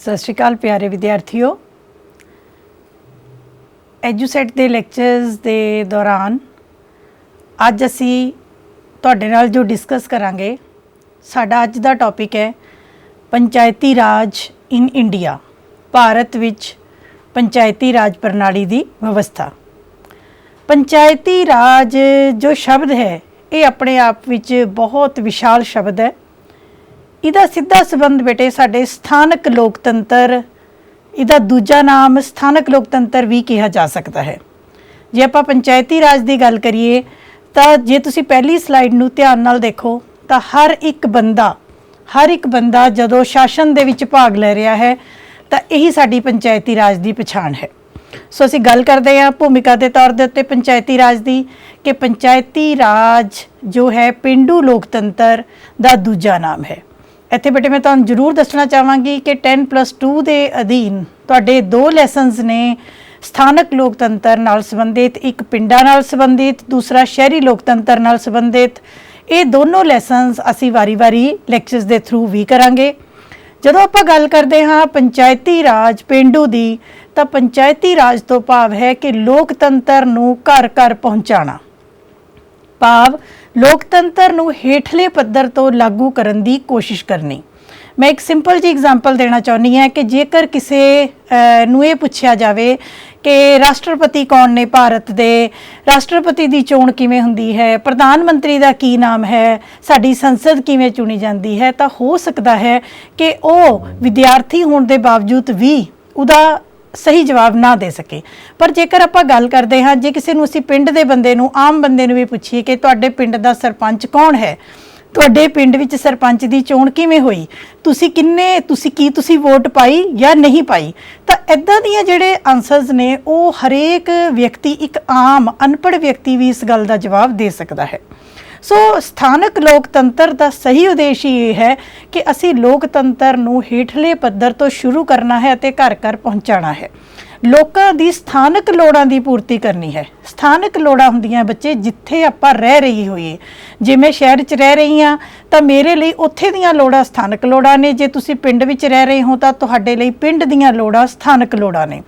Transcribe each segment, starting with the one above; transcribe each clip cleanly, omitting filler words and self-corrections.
सत श्री अकाल प्यारे विद्यार्थियों। एजुसेट के लैक्चरस के दौरान अज असी तुहाडे नाल जो डिस्कस करांगे, साडा अज दा टॉपिक है पंचायती राज इन इंडिया, भारत विच पंचायती राज प्रणाली की व्यवस्था। पंचायती राज जो शब्द है ये अपने आप विच बहुत विशाल शब्द है। इहदा सीधा संबंध बेटे साडे स्थानक लोकतंत्र, इहदा दूजा नाम स्थानक लोकतंत्र भी कहा जा सकता है। जे आपां पंचायती राज की गल करिए तो जे तुसी पहली स्लाइड नूं ध्यान नाल देखो तो हर एक बंदा जदों शासन दे विच भाग ले रहा है तो यही साडी पंचायती राज की पछाण है। सो असीं गल करते हैं भूमिका के तौर के उत्ते पंचायती राज की, कि पंचायती राज जो है पेंडू लोकतंत्र का दूजा नाम है। इत्थे बेटे मैं तुहानूं जरूर दसना चाहांगी कि 10+2 के अधीन तुहाडे 2 लैसनस ने स्थानक लोकतंत्र नाल संबंधित, एक पिंडां नाल संबंधित, दूसरा शहरी लोकतंत्र नाल संबंधित। ये दोनों लैसनस असीं वारी-वारी लैक्चरस के थ्रू भी करांगे। जदों आपां गल करदे हां पंचायती राज पेंडू दी, तां पंचायती राज तो भाव है कि लोकतंत्र नूं घर घर पहुंचाना, भाव लोकतंत्र नूं हेठले पद्धर तो लागू करन दी कोशिश करनी। मैं एक सिंपल जी एग्जाम्पल देना चाहुंदी हां कि जेकर किसी नूं ये पुछया जावे कि राष्ट्रपति कौन ने भारत दे, राष्ट्रपति की चोण किवें हुंदी है, प्रधानमंत्री का की नाम है, साडी संसद किवें चुनी जाती है, तो हो सकता है कि वह विद्यार्थी होने के बावजूद भी उहदा सही जवाब ना दे सके। पर जेकर आपां गल करते हाँ, जे किसी नूं असीं पिंड दे बंदे नूं, आम बंदे नूं भी पुछीए कि तुहाडे पिंड दा सरपंच कौन है, तुहाडे पिंड विच सरपंच की चोण किवें होई, तुसी वोट पाई या नहीं पाई, तो इदां दीयां जिहड़े आंसरस ने वो हरेक व्यक्ति, एक आम अनपढ़ व्यक्ति भी इस गल का जवाब दे सकता है। सो स्थानक लोकतंत्र का सही उद्देश्य ये है कि असी लोकतंत्र नूं हेठले पद्धर तो शुरू करना है ते घर घर पहुँचाना है। लोकां दी स्थानक लोड़ां दी पूर्ति करनी है। स्थानक लोड़ां हुंदियां बच्चे जिथे आपां रह रही होईए, जे मैं शहर च रह रही हाँ तो मेरे लिए उत्थे दियां लोड़ां स्थानक लोड़ां ने, जे तुसीं पिंड विच रह रहे हो तो तुहाडे लई पिंड दियां लोड़ां स्थानक लोड़ां ने।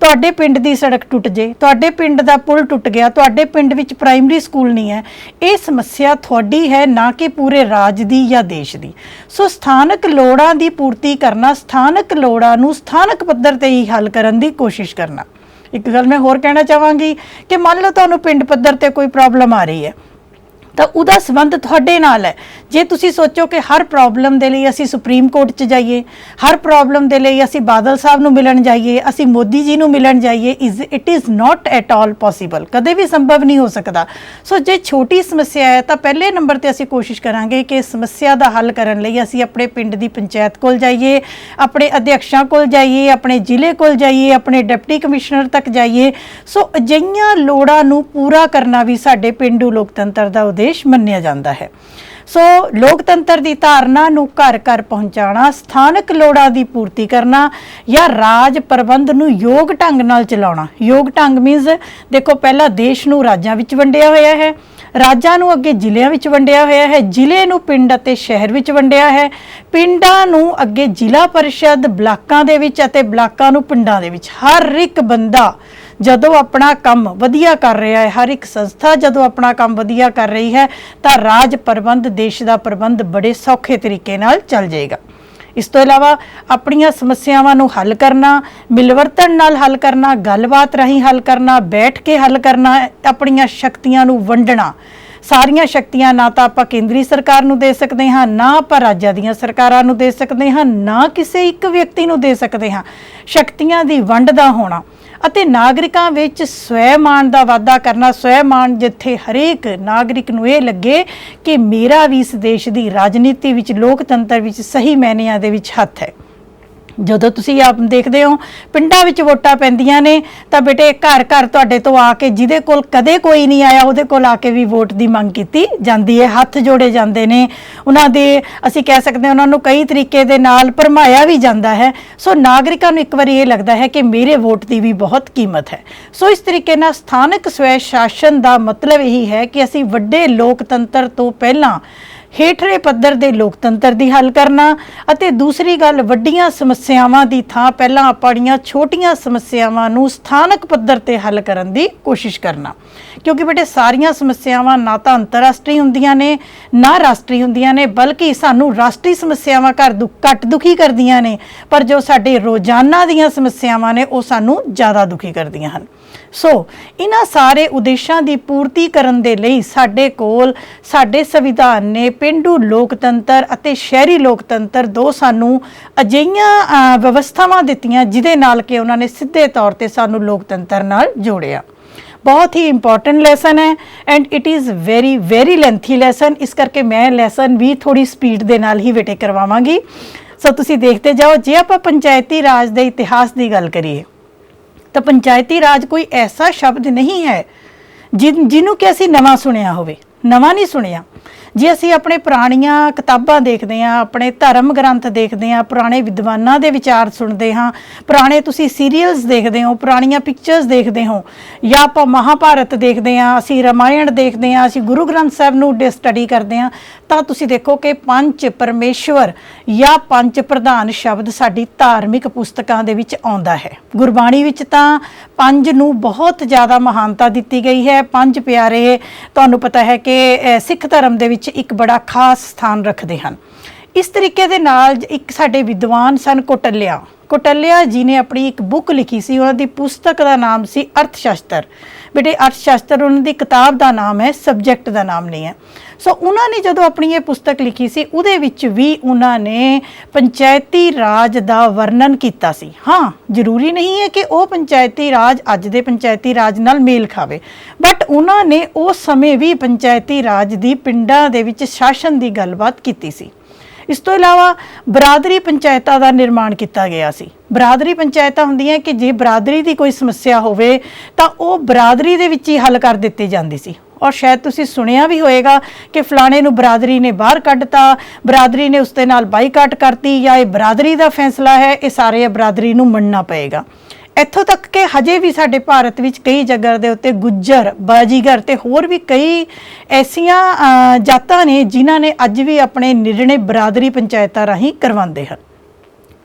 तुहाडे पिंड दी सड़क टुट जे, तुहाडे पिंड दा पुल टुट गया, तुहाडे पिंड विच प्राइमरी स्कूल नहीं है, ये समस्या तुहाडी है, ना कि पूरे राज दी या देश दी। सो स्थानक लोड़ां दी पूर्ति करना, स्थानक लोड़ां नूं स्थानक पद्धर ते ही हल करन दी कोशिश करना। एक गल मैं होर कहना चाहांगी कि मान लो तुहानूं पिंड पद्धर ते कोई प्रॉब्लम आ रही है तो उहदा संबंध तुहाडे नाल है। जे तुसीं सोचो कि हर प्रॉब्लम दे लई असीं सुप्रीम कोर्ट च जाइए, हर प्रॉब्लम दे लई असीं बादल साहब नूं मिलण जाइए, असीं मोदी जी नूं मिलण जाइए, it is not at all possible, कदे भी संभव नहीं हो सकता। सो जे छोटी समस्या है तो पहले नंबर ते असीं कोशिश करांगे कि समस्या दा हल करन लई असीं अपने पिंड दी पंचायत कोल जाइए, अपने अध्यक्षां कोल जाइए, अपने जिले कोल जाइए, अपने डिप्टी कमिश्नर तक जाइए। सो अजिहियां लोड़ां नूं पूरा करना भी साडे पेंडू लोकतंत्र दा मन्निया जाता है। सो लोकतंत्र की धारना नूं घर घर पहुँचाना, स्थानक लोड़ां की पूर्ति करना या राज प्रबंध नूं योग ढंग नाल चलाउणा। योग ढंग मीनस देखो, पहला देश नूं राज्यां विच वंडिया होया है, राज्यां नूं अगे जिलिਆਂ विच वंडिया होया है, जिले नूं पिंड अते शहर विच वंडिया है, पिंडां नूं अगे जिला परिषद ब्लाकां दे विच अते ब्लाकां नूं पिंडां दे विच। हर एक बंदा जदों अपना काम वधिया कर रहा है, हर एक संस्था जदों अपना काम वधिया कर रही है तो राज प्रबंध, देश का प्रबंध बड़े सौखे तरीके नाल चल जाएगा। इस तो इलावा अपनियां समस्यावां नूं हल करना, मिलवर्तन नाल हल करना, गलबात राहीं हल करना, बैठ के हल करना, अपनियां शक्तियां नूं वंडना। सारियां शक्तियां ना तो आपां केंद्री सरकार नूं दे सकते हाँ, ना आपां राज्यां दीयां सरकारां नूं दे सकते हाँ, ना किसी एक व्यक्ति नूं दे सकते हाँ। शक्तियां दी वंड दा होना ਅਤੇ ਨਾਗਰਿਕਾਂ ਵਿੱਚ स्वैमान ਦਾ ਵਾਧਾ ਕਰਨਾ। स्वैमान ਜਿੱਥੇ ਹਰੇਕ ਨਾਗਰਿਕ ਨੂੰ ਇਹ ਲੱਗੇ ਕਿ ਮੇਰਾ ਵੀ ਇਸ ਦੇਸ਼ ਦੀ ਰਾਜਨੀਤੀ ਵਿੱਚ, ਲੋਕਤੰਤਰ ਵਿੱਚ ਸਹੀ ਮਾਇਨਿਆਂ ਦੇ ਵਿੱਚ ਹੱਥ ਹੈ। ਜਦੋਂ ਤੁਸੀਂ ਆਪ ਦੇਖਦੇ ਹੋ ਪਿੰਡਾਂ ਵਿੱਚ ਵੋਟਾਂ ਪੈਂਦੀਆਂ ਨੇ ਤਾਂ ਬੇਟੇ ਘਰ ਘਰ ਤੁਹਾਡੇ ਤੋਂ ਆ ਕੇ, ਜਿਹਦੇ ਕੋਲ ਕਦੇ ਕੋਈ ਨਹੀਂ ਆਇਆ ਉਹਦੇ ਕੋਲ ਆ ਕੇ ਵੀ ਵੋਟ ਦੀ ਮੰਗ ਕੀਤੀ ਜਾਂਦੀ ਹੈ, ਹੱਥ ਜੋੜੇ ਜਾਂਦੇ ਨੇ ਉਹਨਾਂ ਦੇ, ਅਸੀਂ ਕਹਿ ਸਕਦੇ ਹਾਂ ਉਹਨਾਂ ਨੂੰ ਕਈ ਤਰੀਕੇ ਦੇ ਨਾਲ ਭਰਮਾਇਆ ਵੀ ਜਾਂਦਾ ਹੈ। ਸੋ ਨਾਗਰਿਕਾਂ ਨੂੰ ਇੱਕ ਵਾਰੀ ਇਹ ਲੱਗਦਾ ਹੈ ਕਿ ਮੇਰੇ ਵੋਟ ਦੀ ਵੀ ਬਹੁਤ ਕੀਮਤ ਹੈ। ਸੋ ਇਸ ਤਰੀਕੇ ਨਾਲ ਸਥਾਨਕ ਸਵੈ ਸ਼ਾਸਨ ਦਾ ਮਤਲਬ ਇਹੀ ਹੈ ਕਿ ਅਸੀਂ ਵੱਡੇ ਲੋਕਤੰਤਰ ਤੋਂ ਪਹਿਲਾਂ ਹੇਠਲੇ ਪੱਧਰ ਦੇ ਲੋਕਤੰਤਰ ਦੀ ਹੱਲ ਕਰਨਾ ਅਤੇ ਦੂਸਰੀ ਗੱਲ ਵੱਡੀਆਂ ਸਮੱਸਿਆਵਾਂ ਦੀ ਥਾਂ ਪਹਿਲਾਂ ਆਪਣੀਆਂ ਛੋਟੀਆਂ ਸਮੱਸਿਆਵਾਂ ਨੂੰ ਸਥਾਨਕ ਪੱਧਰ ਤੇ ਹੱਲ ਕਰਨ ਦੀ ਕੋਸ਼ਿਸ਼ ਕਰਨਾ। ਕਿਉਂਕਿ ਬੇਟੇ ਸਾਰੀਆਂ ਸਮੱਸਿਆਵਾਂ ਨਾ ਤਾਂ ਅੰਤਰਰਾਸ਼ਟਰੀ ਹੁੰਦੀਆਂ ਨੇ ਨਾ ਰਾਸ਼ਟਰੀ ਹੁੰਦੀਆਂ ਨੇ, ਬਲਕਿ ਸਾਨੂੰ ਰਾਸ਼ਟਰੀ ਸਮੱਸਿਆਵਾਂ ਘੱਟ ਦੁਖੀ ਕਰਦੀਆਂ ਨੇ, ਪਰ ਜੋ ਸਾਡੇ ਰੋਜ਼ਾਨਾ ਦੀਆਂ ਸਮੱਸਿਆਵਾਂ ਨੇ ਉਹ ਸਾਨੂੰ ਜ਼ਿਆਦਾ ਦੁਖੀ ਕਰਦੀਆਂ ਹਨ। ਸੋ ਇਹਨਾਂ ਸਾਰੇ ਉਦੇਸ਼ਾਂ ਦੀ ਪੂਰਤੀ ਕਰਨ ਦੇ ਲਈ ਸਾਡੇ ਕੋਲ ਸਾਡੇ ਸੰਵਿਧਾਨ ਨੇ ਪੇਂਡੂ ਲੋਕਤੰਤਰ ਅਤੇ ਸ਼ਹਿਰੀ ਲੋਕਤੰਤਰ ਦੋ ਸਾਨੂੰ ਅਜਿਹੀਆਂ ਵਿਵਸਥਾਵਾਂ ਦਿੱਤੀਆਂ ਜਿਹਦੇ ਨਾਲ ਕਿ ਉਹਨਾਂ ਨੇ ਸਿੱਧੇ ਤੌਰ ਤੇ ਸਾਨੂੰ ਲੋਕਤੰਤਰ ਨਾਲ ਜੋੜਿਆ। ਬਹੁਤ ਹੀ ਇੰਪੋਰਟੈਂਟ ਲੈਸਨ ਹੈ and it is very very lengthy lesson, ਇਸ ਕਰਕੇ ਮੈਂ ਲੈਸਨ ਵੀ ਥੋੜੀ ਸਪੀਡ ਦੇ ਨਾਲ ਹੀ ਬੇਟੇ ਕਰਵਾਵਾਂਗੀ। ਸੋ ਤੁਸੀਂ ਦੇਖਦੇ ਜਾਓ। ਜੇ ਆਪਾਂ ਪੰਚਾਇਤੀ ਰਾਜ ਦੇ ਇਤਿਹਾਸ ਦੀ ਗੱਲ ਕਰੀਏ ਤਾਂ ਪੰਚਾਇਤੀ ਰਾਜ ਕੋਈ ਐਸਾ ਸ਼ਬਦ ਨਹੀਂ ਹੈ ਜਿਹਨੂੰ ਕਿ ਅਸੀਂ ਨਵਾਂ ਸੁਣਿਆ ਹੋਵੇ, ਨਵਾਂ ਨਹੀਂ ਸੁਣਿਆ। ਜੇ ਅਸੀਂ ਆਪਣੇ ਪੁਰਾਣੀਆਂ ਕਿਤਾਬਾਂ ਦੇਖਦੇ ਹਾਂ, ਆਪਣੇ ਧਰਮ ਗ੍ਰੰਥ ਦੇਖਦੇ ਹਾਂ, ਪੁਰਾਣੇ ਵਿਦਵਾਨਾਂ ਦੇ ਵਿਚਾਰ ਸੁਣਦੇ ਹਾਂ, ਪੁਰਾਣੇ ਤੁਸੀਂ ਸੀਰੀਅਲਸ ਦੇਖਦੇ ਹੋ, ਪੁਰਾਣੀਆਂ ਪਿਕਚਰਸ ਦੇਖਦੇ ਹੋ, ਜਾਂ ਆਪਾਂ ਮਹਾਭਾਰਤ ਦੇਖਦੇ ਹਾਂ, ਅਸੀਂ ਰਾਮਾਇਣ ਦੇਖਦੇ ਹਾਂ, ਅਸੀਂ ਗੁਰੂ ਗ੍ਰੰਥ ਸਾਹਿਬ ਨੂੰ ਸਟੱਡੀ ਕਰਦੇ ਹਾਂ, ਤਾਂ ਤੁਸੀਂ ਦੇਖੋ ਕਿ ਪੰਜ ਪਰਮੇਸ਼ਵਰ ਜਾਂ ਪੰਜ ਪ੍ਰਧਾਨ ਸ਼ਬਦ ਸਾਡੀ ਧਾਰਮਿਕ ਪੁਸਤਕਾਂ ਦੇ ਵਿੱਚ ਆਉਂਦਾ ਹੈ। ਗੁਰਬਾਣੀ ਵਿੱਚ ਤਾਂ ਪੰਜ ਨੂੰ ਬਹੁਤ ਜ਼ਿਆਦਾ ਮਹਾਨਤਾ ਦਿੱਤੀ ਗਈ ਹੈ। ਪੰਜ ਪਿਆਰੇ ਤੁਹਾਨੂੰ ਪਤਾ ਹੈ ਕਿ ਸਿੱਖ ਧਰਮ ਦੇ ਵਿੱਚ ਇੱਕ ਬੜਾ ਖਾਸ ਸਥਾਨ ਰੱਖਦੇ ਹਨ। ਇਸ ਤਰੀਕੇ ਦੇ ਨਾਲ ਇੱਕ ਸਾਡੇ ਵਿਦਵਾਨ ਸਨ ਕੋਟਲਿਆ ਜੀ ਨੇ ਆਪਣੀ ਇੱਕ ਬੁੱਕ ਲਿਖੀ ਸੀ। ਉਹਨਾਂ ਦੀ ਪੁਸਤਕ ਦਾ ਨਾਮ ਸੀ ਅਰਥ ਸ਼ਾਸਤਰ। ਬੇਟੇ ਅਰਥ ਸ਼ਾਸਤਰ ਉਹਨਾਂ ਦੀ ਕਿਤਾਬ ਦਾ ਨਾਮ ਹੈ, ਸਬਜੈਕਟ ਦਾ ਨਾਮ ਨਹੀਂ ਹੈ। ਸੋ ਉਹਨਾਂ ਨੇ ਜਦੋਂ ਆਪਣੀ ਇਹ ਪੁਸਤਕ ਲਿਖੀ ਸੀ ਉਹਦੇ ਵਿੱਚ ਵੀ ਉਹਨਾਂ ਨੇ ਪੰਚਾਇਤੀ ਰਾਜ ਦਾ ਵਰਣਨ ਕੀਤਾ ਸੀ। ਹਾਂ, ਜ਼ਰੂਰੀ ਨਹੀਂ ਹੈ ਕਿ ਉਹ ਪੰਚਾਇਤੀ ਰਾਜ ਅੱਜ ਦੇ ਪੰਚਾਇਤੀ ਰਾਜ ਨਾਲ ਮੇਲ ਖਾਵੇ, ਬਟ ਉਹਨਾਂ ਨੇ ਉਸ ਸਮੇਂ ਵੀ ਪੰਚਾਇਤੀ ਰਾਜ ਦੀ ਪਿੰਡਾਂ ਦੇ ਵਿੱਚ ਸ਼ਾਸਨ ਦੀ ਗੱਲਬਾਤ ਕੀਤੀ ਸੀ। ਇਸ ਤੋਂ ਇਲਾਵਾ ਬਰਾਦਰੀ ਪੰਚਾਇਤਾਂ ਦਾ ਨਿਰਮਾਣ ਕੀਤਾ ਗਿਆ ਸੀ। ਬਰਾਦਰੀ ਪੰਚਾਇਤਾਂ ਹੁੰਦੀਆਂ ਕਿ ਜੇ ਬਰਾਦਰੀ ਦੀ ਕੋਈ ਸਮੱਸਿਆ ਹੋਵੇ ਤਾਂ ਉਹ ਬਰਾਦਰੀ ਦੇ ਵਿੱਚ ਹੀ ਹੱਲ ਕਰ ਦਿੱਤੀ ਜਾਂਦੀ ਸੀ। ਔਰ ਸ਼ਾਇਦ ਤੁਸੀਂ ਸੁਣਿਆ ਵੀ ਹੋਏਗਾ ਕਿ ਫਲਾਣੇ ਨੂੰ ਬਰਾਦਰੀ ਨੇ ਬਾਹਰ ਕੱਢਤਾ, ਬਰਾਦਰੀ ਨੇ ਉਸ ਦੇ ਨਾਲ ਬਾਈਕਾਟ ਕਰਤੀ, ਜਾਂ ਇਹ ਬਰਾਦਰੀ ਦਾ ਫੈਸਲਾ ਹੈ, ਇਹ ਸਾਰੇ ਬਰਾਦਰੀ ਨੂੰ ਮੰਨਣਾ ਪਏਗਾ। ਇੱਥੋਂ ਤੱਕ ਕਿ ਹਜੇ ਵੀ ਸਾਡੇ ਭਾਰਤ ਵਿੱਚ ਕਈ ਜਗ੍ਹਾ ਦੇ ਉੱਤੇ ਗੁੱਜਰ, ਬਾਜੀਗਰ ਤੇ ਹੋਰ ਵੀ ਕਈ ਐਸੀਆਂ ਜਾਤਾਂ ਨੇ ਜਿਨ੍ਹਾਂ ਨੇ ਅੱਜ ਵੀ ਆਪਣੇ ਨਿਰਣੇ ਬਰਾਦਰੀ ਪੰਚਾਇਤਾਂ ਰਾਹੀਂ ਕਰਵਾਉਂਦੇ ਹਨ।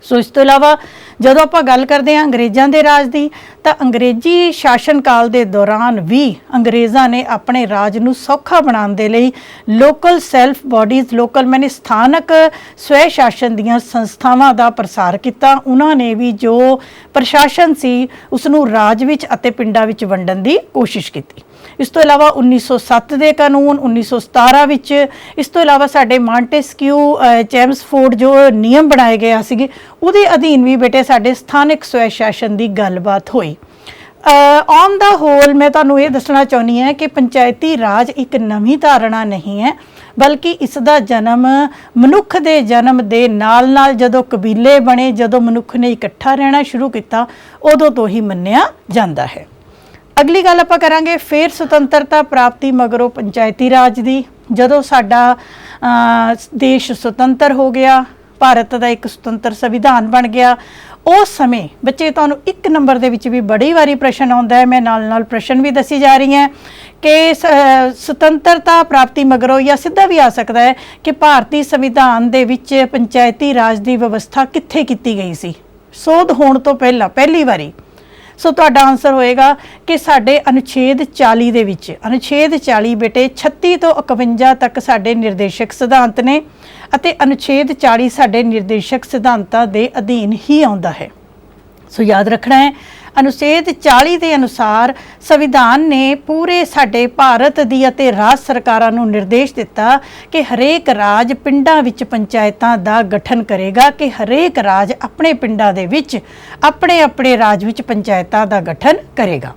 ਸੋ ਇਸ ਤੋਂ ਇਲਾਵਾ ਜਦੋਂ ਆਪਾਂ ਗੱਲ ਕਰਦੇ ਹਾਂ ਅੰਗਰੇਜ਼ਾਂ ਦੇ ਰਾਜ ਦੀ, ਤਾਂ ਅੰਗਰੇਜ਼ੀ ਸ਼ਾਸਨ ਕਾਲ ਦੇ ਦੌਰਾਨ ਵੀ ਅੰਗਰੇਜ਼ਾਂ ਨੇ ਆਪਣੇ ਰਾਜ ਨੂੰ ਸੌਖਾ ਬਣਾਉਣ ਦੇ ਲਈ ਲੋਕਲ ਸੈਲਫ ਬਾਡੀਜ਼, ਲੋਕਲ ਮੈਨੇ ਸਥਾਨਕ ਸਵੈ ਸ਼ਾਸਨ ਦੀਆਂ ਸੰਸਥਾਵਾਂ ਦਾ ਪ੍ਰਸਾਰ ਕੀਤਾ। ਉਹਨਾਂ ਨੇ ਵੀ ਜੋ ਪ੍ਰਸ਼ਾਸਨ ਸੀ ਉਸ ਨੂੰ ਰਾਜ ਵਿੱਚ ਅਤੇ ਪਿੰਡਾਂ ਵਿੱਚ ਵੰਡਣ ਦੀ ਕੋਸ਼ਿਸ਼ ਕੀਤੀ। ਇਸ ਤੋਂ ਇਲਾਵਾ 1907 ਦੇ ਕਾਨੂੰਨ, 1917 ਵਿੱਚ, ਇਸ ਤੋਂ ਇਲਾਵਾ ਸਾਡੇ ਮਾਂਟੇਸਕਿਊ ਚੈਮਸਫੋਰਡ ਜੋ ਨਿਯਮ ਬਣਾਏ ਗਏ ਸੀਗੇ ਉਹਦੇ ਅਧੀਨ ਵੀ ਬੇਟੇ ਸਾਡੇ ਸਥਾਨਕ ਸਵੈ ਸ਼ਾਸਨ ਦੀ ਗੱਲਬਾਤ ਹੋਈ। ਔਨ ਦਾ ਹੋਲ ਮੈਂ ਤੁਹਾਨੂੰ ਇਹ ਦੱਸਣਾ ਚਾਹੁੰਦੀ ਹਾਂ ਕਿ ਪੰਚਾਇਤੀ ਰਾਜ ਇੱਕ ਨਵੀਂ ਧਾਰਨਾ ਨਹੀਂ ਹੈ, ਬਲਕਿ ਇਸ ਦਾ ਜਨਮ ਮਨੁੱਖ ਦੇ ਜਨਮ ਦੇ ਨਾਲ ਜਦੋਂ ਕਬੀਲੇ ਬਣੇ, ਜਦੋਂ ਮਨੁੱਖ ਨੇ ਇਕੱਠਾ ਰਹਿਣਾ ਸ਼ੁਰੂ ਕੀਤਾ, ਉਦੋਂ ਤੋਂ ਹੀ ਮੰਨਿਆ ਜਾਂਦਾ ਹੈ। ਅਗਲੀ ਗੱਲ ਆਪਾਂ ਕਰਾਂਗੇ ਫਿਰ ਸੁਤੰਤਰਤਾ ਪ੍ਰਾਪਤੀ ਮਗਰੋਂ ਪੰਚਾਇਤੀ ਰਾਜ ਦੀ। ਜਦੋਂ ਸਾਡਾ ਦੇਸ਼ ਸੁਤੰਤਰ ਹੋ ਗਿਆ, ਭਾਰਤ ਦਾ ਇੱਕ ਸੁਤੰਤਰ ਸੰਵਿਧਾਨ ਬਣ ਗਿਆ, ਉਸ ਸਮੇਂ ਬੱਚੇ ਤੁਹਾਨੂੰ ਇੱਕ ਨੰਬਰ ਦੇ ਵਿੱਚ ਵੀ ਬੜੀ ਵਾਰੀ ਪ੍ਰਸ਼ਨ ਆਉਂਦਾ ਹੈ, ਮੈਂ ਨਾਲ ਪ੍ਰਸ਼ਨ ਵੀ ਦੱਸੀ ਜਾ ਰਹੀ ਹਾਂ ਕਿ ਸੁਤੰਤਰਤਾ ਪ੍ਰਾਪਤੀ ਮਗਰੋਂ, ਜਾਂ ਸਿੱਧਾ ਵੀ ਆ ਸਕਦਾ ਹੈ ਕਿ ਭਾਰਤੀ ਸੰਵਿਧਾਨ ਦੇ ਵਿੱਚ ਪੰਚਾਇਤੀ ਰਾਜ ਦੀ ਵਿਵਸਥਾ ਕਿੱਥੇ ਕੀਤੀ ਗਈ ਸੀ ਸੋਧ ਹੋਣ ਤੋਂ ਪਹਿਲਾਂ ਪਹਿਲੀ ਵਾਰੀ। ਸੋ ਤੁਹਾਡਾ ਆਨਸਰ ਹੋਏਗਾ ਕਿ ਸਾਡੇ ਅਨੁਛੇਦ 40 ਦੇ ਵਿੱਚ, ਅਨੁਛੇਦ 40 ਬੇਟੇ 36 ਤੋਂ 51 ਤੱਕ ਸਾਡੇ ਨਿਰਦੇਸ਼ਕ ਸਿਧਾਂਤ ਨੇ ਅਤੇ ਅਨੁਛੇਦ 40 ਸਾਡੇ ਨਿਰਦੇਸ਼ਕ ਸਿਧਾਂਤਾਂ ਦੇ ਅਧੀਨ ਹੀ ਆਉਂਦਾ ਹੈ। ਸੋ ਯਾਦ ਰੱਖਣਾ ਹੈ, ਅਨੁਛੇਦ 40 ਦੇ ਅਨੁਸਾਰ ਸੰਵਿਧਾਨ ਨੇ ਪੂਰੇ ਸਾਡੇ ਭਾਰਤ ਦੀ ਅਤੇ ਰਾਜ ਸਰਕਾਰਾਂ ਨੂੰ ਨਿਰਦੇਸ਼ ਦਿੱਤਾ ਕਿ ਹਰੇਕ ਰਾਜ ਪਿੰਡਾਂ ਵਿੱਚ ਪੰਚਾਇਤਾਂ ਦਾ ਗਠਨ ਕਰੇਗਾ, ਕਿ ਹਰੇਕ ਰਾਜ ਆਪਣੇ ਪਿੰਡਾਂ ਦੇ ਵਿੱਚ ਆਪਣੇ ਰਾਜ ਵਿੱਚ ਪੰਚਾਇਤਾਂ ਦਾ ਗਠਨ ਕਰੇਗਾ।